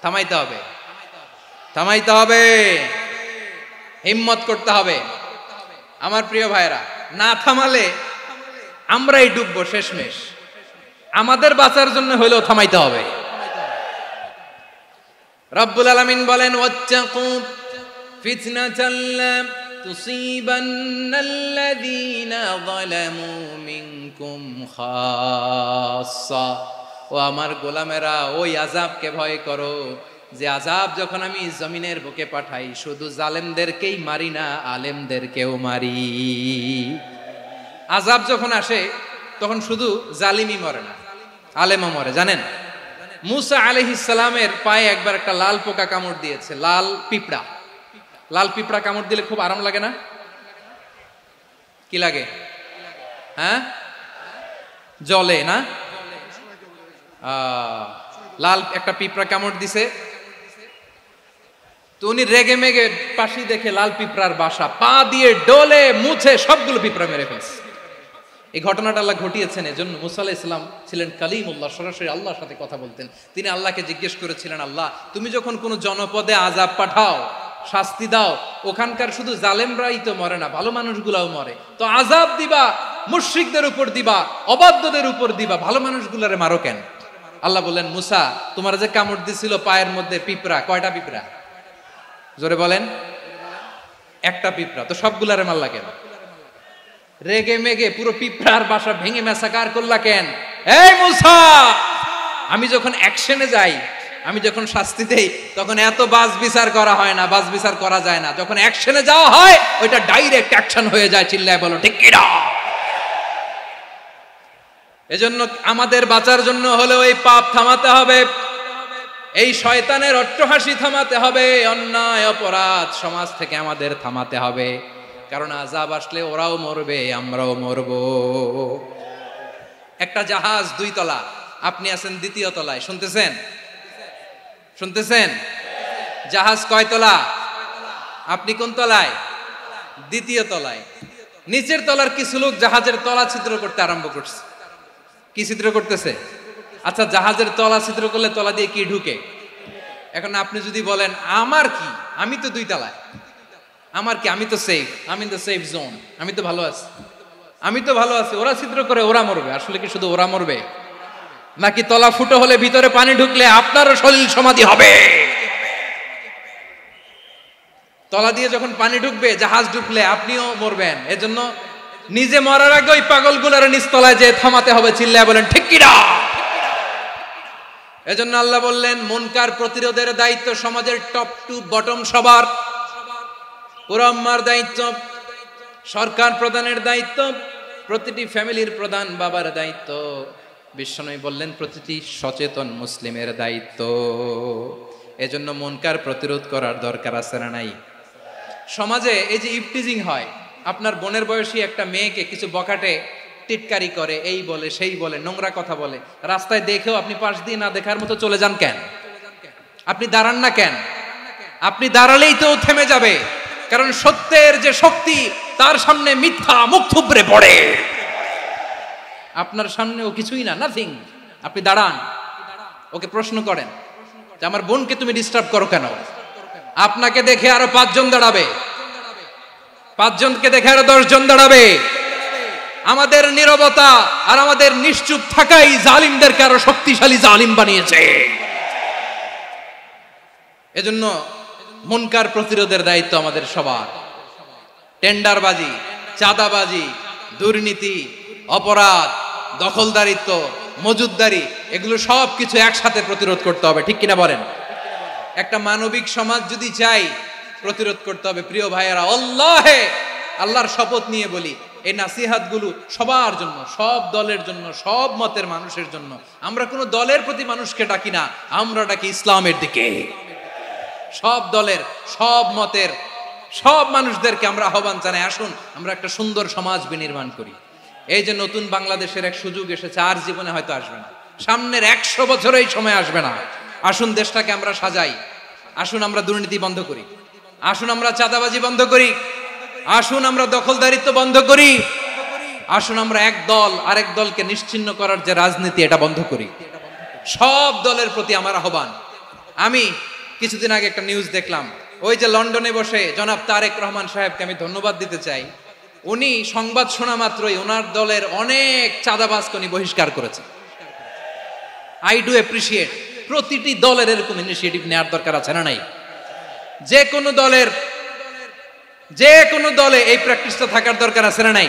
থামাইতে হবে, থামাইতে হবে, হিম্মত করতে হবে। আমার প্রিয় ভাইয়েরা, না থামালে আমরাই ডুববো শেষমেশ। আমাদের বাঁচার জন্য হলেও থামাইতে হবে। রব্বুল আলামিন বলেন ওয়াত্তাকু ফিতনাতাল লা তুসিবান্নাল্লাযীনা যালামু মিনকুম খাসসা। ও আমার গোলামেরা, ওই আযাবকে ভয় করো যে আযাব যখন আমি জমিনের বুকে পাঠাই শুধু জালেমদেরকেই মারি না, আলেমদেরকেও মারি। আযাব যখন আসে তখন শুধু জালিমই মরে না, আলেমও মরে। জানেন মুসা আলাইহিস সালামের পায়ে একবার একটা লাল পোকা কামড় দিয়েছে, লাল পিঁপড়া। লাল পিঁপড়া কামড় দিলে খুব আরাম লাগে না? কি লাগে? হ্যাঁ, জ্বলে না? লাল একটা পিঁপড়া কামড় দিছে, তো উনি রেগে মেগে পাশি দেখে লাল পিঁপড়ার বাসা, পা দিয়ে ডলে মুছে সবগুলো পিঁপড়া মেরে ফেলছে। এই ঘটনাটা আল্লাহ ঘটিয়েছেন। এজন্য মুসা আলাইহিস সালাম ছিলেন কালিমুল্লাহ, সরাসরি আল্লাহর সাথে কথা বলতেন। তিনি আল্লাহকে জিজ্ঞেস করেছিলেন, আল্লাহ তুমি যখন কোনো জনপদে আযাব পাঠাও, শাস্তি দাও, ওখানকার শুধু জালেমরাই তো মরে না, ভালো মানুষগুলাও মরে, তো আযাব দিবা মুশরিকদের উপর দিবা, অবাধ্যদের উপর দিবা, ভালো মানুষগুলারে মারো কেন? আল্লাহ বললেন, মুসা তোমার যে কামড় দিছিল পায়ের মধ্যে পিঁপড়া, কয়টা পিঁপড়া? জোরে বলেন। একটা পিঁপড়া, তো সবগুলারে মারলা কেন? রেগে মেগে পুরো পিঁপড়ার বাসা ভেঙে ম্যাসাকার করলা কেন? এই মুসা, আমি যখন অ্যাকশনে যাই, আমি যখন শাস্তি দেই, তখন এত বাস বিচার করা হয় না, বাস বিচার করা যায় না। যখন অ্যাকশনে যাওয়া হয় ওইটা ডাইরেক্ট অ্যাকশন হয়ে যায়। চিল্লায় বলো ঠিক কি না? এজন্য আমাদের বাঁচার জন্য হলে ওই পাপ থামাতে হবে, এই শয়তানের অট্টহাসি থামাতে হবে, অন্যায় অপরাধ সমাজ থেকে আমাদের থামাতে হবে। কারণ আযাব আসলে ওরাও মরবে, আমরাও মরব। একটা জাহাজ 2 তলা, আপনি আছেন 2য় তলায়। শুনতেছেন? শুনতেছেন? জাহাজ কয় তলা? আপনি কোন তলায়? 2য় তলায়। নিচের তলার কিছু লোক জাহাজের তলা ছিদ্র করতে আরম্ভ করছে। কি ছিদ্র করতেছে? আচ্ছা, জাহাজের তলা ছিদ্র করলে তলা দিয়ে কি ঢুকে? এখন আপনি যদি বলেন আমার কি, আমি তো 2 তলায়, আমার কি, আমি তো সেফ, আমি তো সেফ জোন, আমি তো ভালো আছি, আমি তো ভালো আছি, ওরা ছিদ্র করে ওরা মরবে। আসলে কি শুধু ওরা মরবে, নাকি তলা ফুটো হলে ভিতরে পানি ঢুকলে আপনারও সলিল সমাধি হবে? তলা দিয়ে যখন পানি ঢুকবে, জাহাজ ঢুকলে আপনিও মরবেন। এজন্য নিজে মরার আগে ওই পাগলগুলোর নিচতলায় যে থামাতে হবে। চিল্লায় বলেন ঠিক কি না? এজন্য আল্লাহ বললেন, মুনকার প্রতিরোধের দায়িত্ব সমাজের টপ টু বটম সবার। পুরো আম্মার দায়িত্ব, সরকার প্রধানের দায়িত্ব, প্রতিটি ফ্যামিলির প্রধান বাবার দায়িত্ব। বিশ্বনবী বললেন প্রতিটি সচেতন মুসলিমের দায়িত্ব। এজন্য মুনকার প্রতিরোধ করার দরকার আছে না নাই? সমাজে এই যে ইফটিজিং হয়, আপনার বোনের বয়সী একটা মেয়েকে কিছু বখাটে টিটকারি করে, এই বলে সেই বলে, নোংরা কথা বলে, রাস্তায় দেখেও আপনি পাশ দিয়ে না দেখার মতো চলে যান কেন? আপনি দাঁড়ান না কেন? আপনি দাঁড়ালেই তো থেমে যাবে, কারণ সত্যের যে শক্তি, তার সামনে মিথ্যা মুখ থুবড়ে পড়ে। আপনার সামনে ও কিছুই না, নাথিং। আপনি দাঁড়ান, ওকে প্রশ্ন করেন যে আমার বোনকে তুমি ডিস্টার্ব করো কেন? আপনাকে দেখে আরো 5 জন দাঁড়াবে, 5 জনকে দেখে আরো 10 জন দাঁড়াবে। আমাদের নীরবতা আর আমাদের নিশ্চুপ থাকাই জালিমদেরকে আরো শক্তিশালী জালিম বানিয়েছে। এজন্য মুনকার প্রতিরোধের দায়িত্ব আমাদের সবার। টেন্ডারবাজি, চাঁদাবাজি, দুর্নীতি, অপরাধ, দখলদারিত্ব, মজুদদারি, এগুলো সব কিছু একসাথে প্রতিরোধ করতে হবে। ঠিক কিনা বলেন? একটা মানবিক সমাজ যদি চাই, প্রতিরোধ করতে হবে। প্রিয় ভাইয়েরা, আল্লাহর শপথ নিয়ে বলি, এই নাসিহাতগুলো সবার জন্য, সব দলের জন্য, সব মতের মানুষের জন্য। আমরা কোনো দলের প্রতি মানুষকে ডাকি না, আমরা ডাকি ইসলামের দিকে। সব দলের, সব মতের, সব মানুষদেরকে আমরা আহ্বান জানাই, আসুন আমরা একটা সুন্দর সমাজ বিনির্মাণ করি। এই যে নতুন বাংলাদেশের এক সুযোগ এসেছে, আর জীবনে হয়তো আসবে না, সামনের 100 বছর এই সময় আসবে না। আসুন দেশটাকে আমরা সাজাই, আসুন আমরা দুর্নীতি বন্ধ করি, আসুন আমরা চাঁদাবাজি বন্ধ করি, আসুন আমরা দখলদারিত্ব বন্ধ করি, আসুন আমরা এক দল আরেক দলকে নিশ্চিহ্ন করার যে রাজনীতি, এটা বন্ধ করি। সব দলের প্রতি আমার আহ্বান। আমি কিছুদিন আগে একটা নিউজ দেখলাম, ওই যে লন্ডনে বসে জনাব তারেক রহমান সাহেবকে আমি ধন্যবাদ দিতে চাই। উনি সংবাদ শোনা মাত্রই ওনার দলের অনেক চাঁদাবাজকে উনি বহিষ্কার করেছেন। I do appreciate. প্রতিটি দলের এরকম ইনিশিয়েটিভ নেওয়ার দরকার আছে না নাই? যে কোনো দলে এই প্র্যাকটিসটা থাকার দরকার আছে না নাই?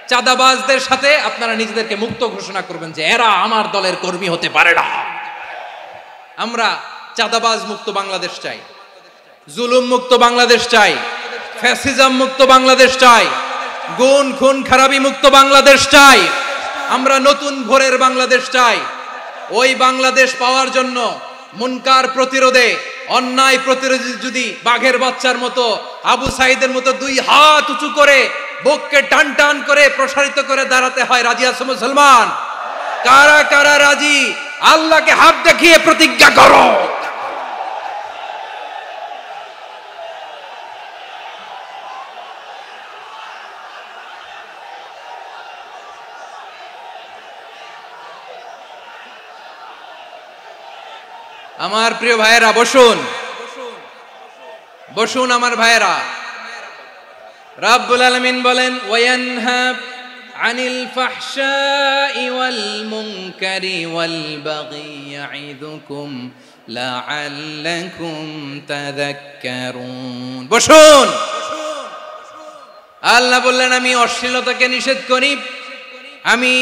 চাঁদাবাজদের সাথে আপনারা নিজেদেরকে মুক্ত ঘোষণা করবেন যে এরা আমার দলের কর্মী হতে পারে না। আমরা চাঁদাবাজ মুক্ত বাংলাদেশ চাই, জুলুম মুক্ত বাংলাদেশ চাই, ফ্যাসিজম মুক্ত বাংলাদেশ চাই, গুণ খুন খারাপি মুক্ত বাংলাদেশ চাই। আমরা নতুন ভোরের বাংলাদেশ চাই। ওই বাংলাদেশ পাওয়ার জন্য মুনকার প্রতিরোধে, অন্যায় প্রতিরোধে যদি বাঘের বাচ্চার মতো, আবু সাইদের মতো দুই হাত উঁচু করে বুককে টান টান করে প্রসারিত করে দাঁড়াতে হয়, রাজি আছো মুসলমান? কারা কারা রাজি? আল্লাহকে হাত দেখিয়ে প্রতিজ্ঞা করো। আমার প্রিয় ভাইয়েরা বসুন, বসুন আমার ভাইয়েরা। রাব্বুল আলামিন বলেন, ওয়ায়ানহা আনিল ফাহশাই ওয়াল মুনকারি ওয়াল বাগি ইয়াইদুকুম লাআল্লাকুম তাযাক্কারুন। বসুন। আল্লাহ বললেন, আমি অশ্লীলতাকে নিষেধ করি, আমি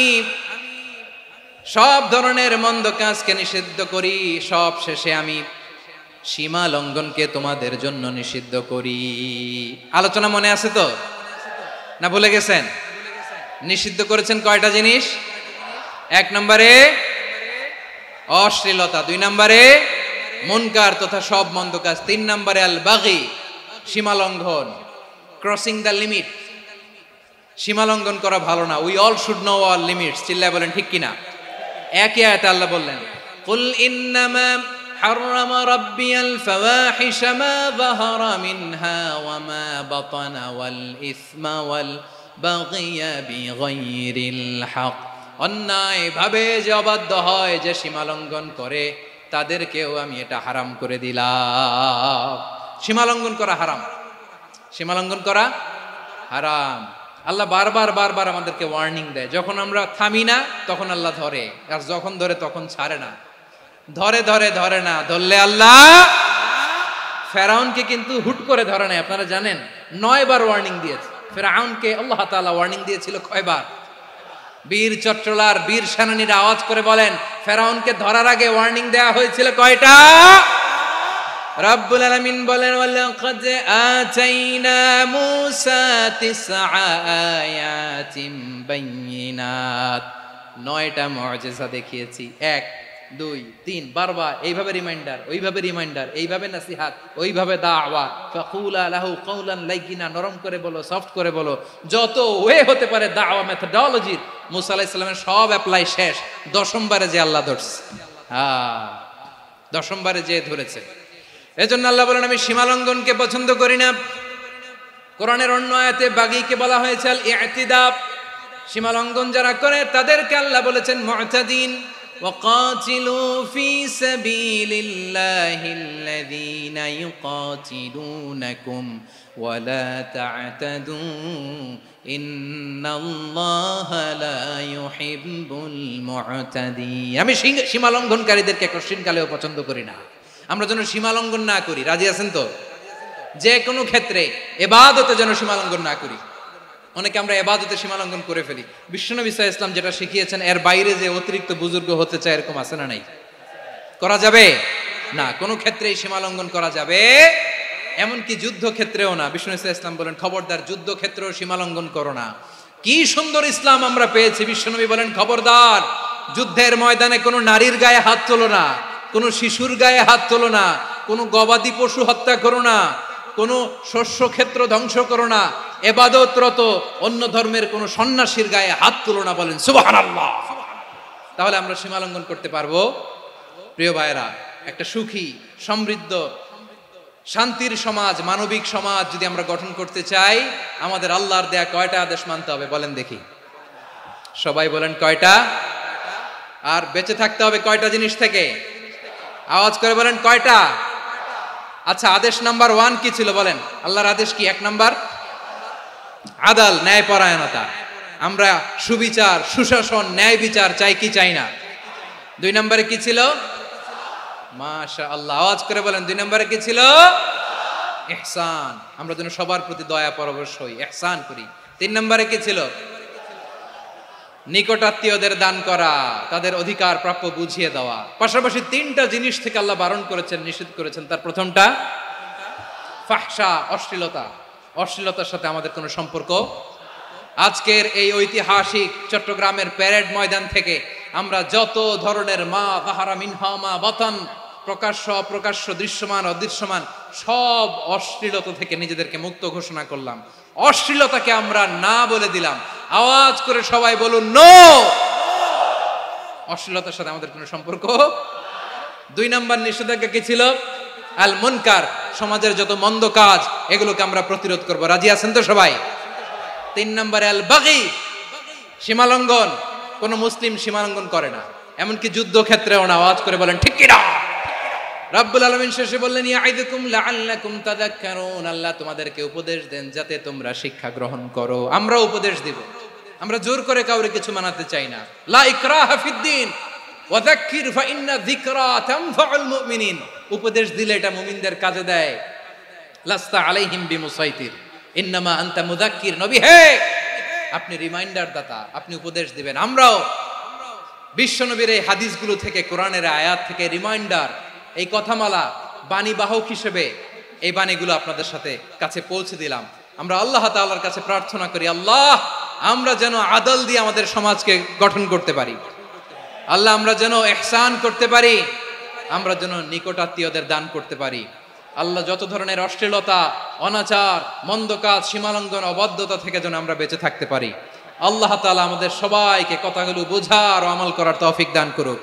সব ধরনের মন্দ কাজকে নিষিদ্ধ করি, সব শেষে আমি সীমা লঙ্ঘনকে তোমাদের জন্য নিষিদ্ধ করি। আলোচনা মনে আছে তো, না ভুলে গেছেন? নিষিদ্ধ করেছেন কয়টা জিনিস? 1 নম্বরে অশ্লীলতা, 2 নম্বরে মুনকার তথা সব মন্দ কাজ, 3 নম্বরে আল বাগি, সীমা লঙ্ঘন, ক্রসিং দ্য লিমিট। সীমা লঙ্ঘন করা ভালো না। We all should know our limits. চিল্লায় বলেন ঠিক কিনা? একই আয়াতে আল্লাহ বললেন, কুল ইন্নামা হাররামা রাব্বিয়াল ফাওয়াহিশা মা যাহারা মিনহা ওয়া মা বাতানা ওয়াল ইসমা ওয়াল বাগিয়া বিগাইরিল হক। অন্যায় ভাবে যে অবাধ্য হয়, যে সীমা লঙ্ঘন করে, তাদেরকেও আমি এটা হারাম করে দিলাম। সীমা লঙ্ঘন করা হারাম, সীমা লঙ্ঘন করা হারাম। আল্লাহ বারবার বারবার আমাদেরকে ওয়ার্নিং দেয়। যখন আমরা থামি না তখন আল্লাহ ধরে, আর যখন ধরে তখন ছাড়ে না। ধরে ধরে ধরে না, ধরলে আল্লাহ। ফেরাউনকে কিন্তু হুট করে ধরে নাই, আপনারা জানেন 9 বার ওয়ার্নিং দিয়েছে। ফেরাউনকে আল্লাহ তাআলা ওয়ার্নিং দিয়েছিল কয়বার? বীর চট্টলার বীর সেনানীরা আওয়াজ করে বলেন, ফেরাউনকে ধরার আগে ওয়ার্নিং দেওয়া হয়েছিল কয়টা? রাব্বুল আলামিন বলেন, ওয়ালাকাদ আতাইনা মূসা 9 আয়াতিন বাইয়িনাত। 9টা মুআজিজা দেখিয়েছি। 1 2 3 বারবার এইভাবে রিমাইন্ডার, ওইভাবে রিমাইন্ডার, এইভাবে নসিহত, ওইভাবে দাওয়া। ফাকুলা লাহু কাওলান লাইয়িনা, নরম করে বলো, সফট করে বলো, যত ওয়ে হতে পারে দাওয়া মেথডোলজি। মূসা আলাইহিস সালামের সব অ্যাপ্লাই শেষ। 10ম বারে যে আল্লাহ ধরছে, 10ম বারে যে ধরেছে। এজন্য আল্লাহ বলেন, আমি সীমালঙ্ঘনকে পছন্দ করি না। কোরআনের অন্য আয়াতে বাগীকে বলা হয়েছে আল ইতিদা। সীমালঙ্ঘন যারা করে তাদেরকে আল্লাহ বলেছেন মুতাদিন। ওয়াকাতিলু ফি সাবিলিল্লাহিল্লাযীনা ইউকাতিলুনাকুম ওয়া লা তা'তাদু ইন্নাল্লাহা লা ইউহিব্বুল মুতাদিন। আমি সীমালঙ্ঘনকারীদেরকে কোশ্চিনকালেও পছন্দ করি না। আমরা যেন সীমালঙ্ঘন না করি। রাজি আছেন তো? যে কোনো ক্ষেত্রে ইবাদতে যেন সীমালঙ্ঘন না করি। অনেকে আমরা ইবাদতে সীমালঙ্ঘন করে ফেলি। বিশ্বনবী সাল্লাল্লাহু আলাইহি ওয়াসাল্লাম যেটা শিখিয়েছেন, এর বাইরে যে অতিরিক্ত বুজুর্গ হতে চায়, এরকম আছে না নাই? করা যাবে না, কোনো ক্ষেত্রেই সীমালঙ্ঘন করা যাবে, এমনকি যুদ্ধ ক্ষেত্রেও না। বিশ্বনবী সাল্লাল্লাহু আলাইহি ওয়াসাল্লাম বলেন, খবরদার যুদ্ধ ক্ষেত্রেও সীমালঙ্ঘন করো না। কি সুন্দর ইসলাম আমরা পেয়েছি। বিশ্বনবী বলেন, খবরদার যুদ্ধের ময়দানে কোনো নারীর গায়ে হাত তোলো না, কোনো শিশুর গায়ে হাত তোলো না, কোনো গবাদি পশু হত্যা করো না, কোনো শস্য ক্ষেত্র ধ্বংস করো না, ইবাদতরত অন্য ধর্মের কোনো সন্ন্যাসীর গায়ে হাত তোলো না। বলেন সুবহানাল্লাহ। তাহলে আমরা সীমালঙ্ঘন করতে পারবো? প্রিয় ভাইরা, একটা সুখী, সমৃদ্ধ, শান্তির সমাজ, মানবিক সমাজ যদি আমরা গঠন করতে চাই, আমাদের আল্লাহর দেয়া কয়টা আদেশ মানতে হবে বলেন দেখি? সবাই বলেন কয়টা? আর বেঁচে থাকতে হবে কয়টা জিনিস থেকে? আওয়াজ করে বলেন কয়টা? আচ্ছা, আদেশ নাম্বার 1 কি ছিল বলেন? আল্লাহর আদেশ কি? 1 নাম্বার আদাল, ন্যায়পরায়ণতা। আমরা সুবিচার, সুশাসন, ন্যায় বিচার চাই কি চাই না? 2 নম্বরে কি ছিল? মাশাআল্লাহ, আওয়াজ করে বলেন 2 নম্বরে কি ছিল? ইহসান। আমরা যেন সবার প্রতি দয়া পরবশ হই, ইহসান করি। 3 নম্বরে কি ছিল? নিকটাত্মীয়দের দান করা, তাদের অধিকার প্রাপ্য বুঝিয়ে দেওয়া। পাশাপাশি তিনটা জিনিস থেকে আল্লাহ বারণ করেছেন, নিষেধ করেছেন। তার প্রথমটা ফাহশা, অশ্লীলতা। অশ্লীলতার সাথে আমাদের কোনো সম্পর্ক। আজকের এই ঐতিহাসিক চট্টগ্রামের প্যারেড ময়দান থেকে আমরা যত ধরনের মা যাহারা মিনহা মা বাতান, প্রকাশ্য অপ্রকাশ্য, দৃশ্যমান অদৃশ্যমান, সব অশ্লীলতা থেকে নিজেদেরকে মুক্ত ঘোষণা করলাম। অশ্লীলতাকে আমরা না বলে দিলাম। আওয়াজ করে সবাই বলুন নো। অশ্লীলতার সাথে আমাদের কোনো সম্পর্ক। 2 নম্বর নিষেধাজ্ঞা কি ছিল? আল মুনকার, সমাজের যত মন্দ কাজ এগুলোকে আমরা প্রতিরোধ করব। রাজি আছেন তো সবাই? 3 নম্বরে আল বাগি, সীমালঙ্ঘন। কোন মুসলিম সীমালঙ্ঘন করে না, এমনকি যুদ্ধক্ষেত্রেও না। আওয়াজ করে বলেন ঠিক কিনা? রব্বুল আলামিন শেষে বললেন ইয়াইদুকুম লাআল্লাকুম তাযাক্কারুন, আল্লাহ তোমাদেরকে উপদেশ দেন যাতে তোমরা শিক্ষা গ্রহণ করো। আমরা উপদেশ দিব, আমরা জোর করে কাউরে কিছু মানাতে চাই না। লা ইকরাহা ফিদ্দিন ওয়া যাক্কির ফা ইন্না যিকরা তানফাউল মুমিনিন। উপদেশ দিলে এটা মুমিনদের কাজে দেয়। লাস্তা আলাইহিম বিমুসাইতির ইন্নামা আনতা মুযাক্কির। নবী হে, আপনি রিমাইন্ডার দাতা, আপনি উপদেশ দিবেন। আমরাও বিশ্বনবীর এই হাদিসগুলো থেকে, কোরআনের আয়াত থেকে রিমাইন্ডার, এই কথামালা, বাণী বাহক হিসেবে এই বাণীগুলো আপনাদের সাথে কাছে পৌঁছে দিলাম। আমরা আল্লাহ তাআলার কাছে প্রার্থনা করি, আল্লাহ আমরা যেন আদল দিয়ে আমাদের সমাজকে গঠন করতে পারি। আল্লাহ আমরা যেন ইহসান করতে পারি, আমরা যেন নিকটাত্মীয়দের দান করতে পারি। আল্লাহ যত ধরনের অশ্লীলতা, অনাচার, মন্দ কাজ, সীমালঙ্ঘন, অবাধ্যতা থেকে যেন আমরা বেঁচে থাকতে পারি। আল্লাহ তাআলা আমাদের সবাইকে কথাগুলো বোঝার ও আমল করার তৌফিক দান করুক।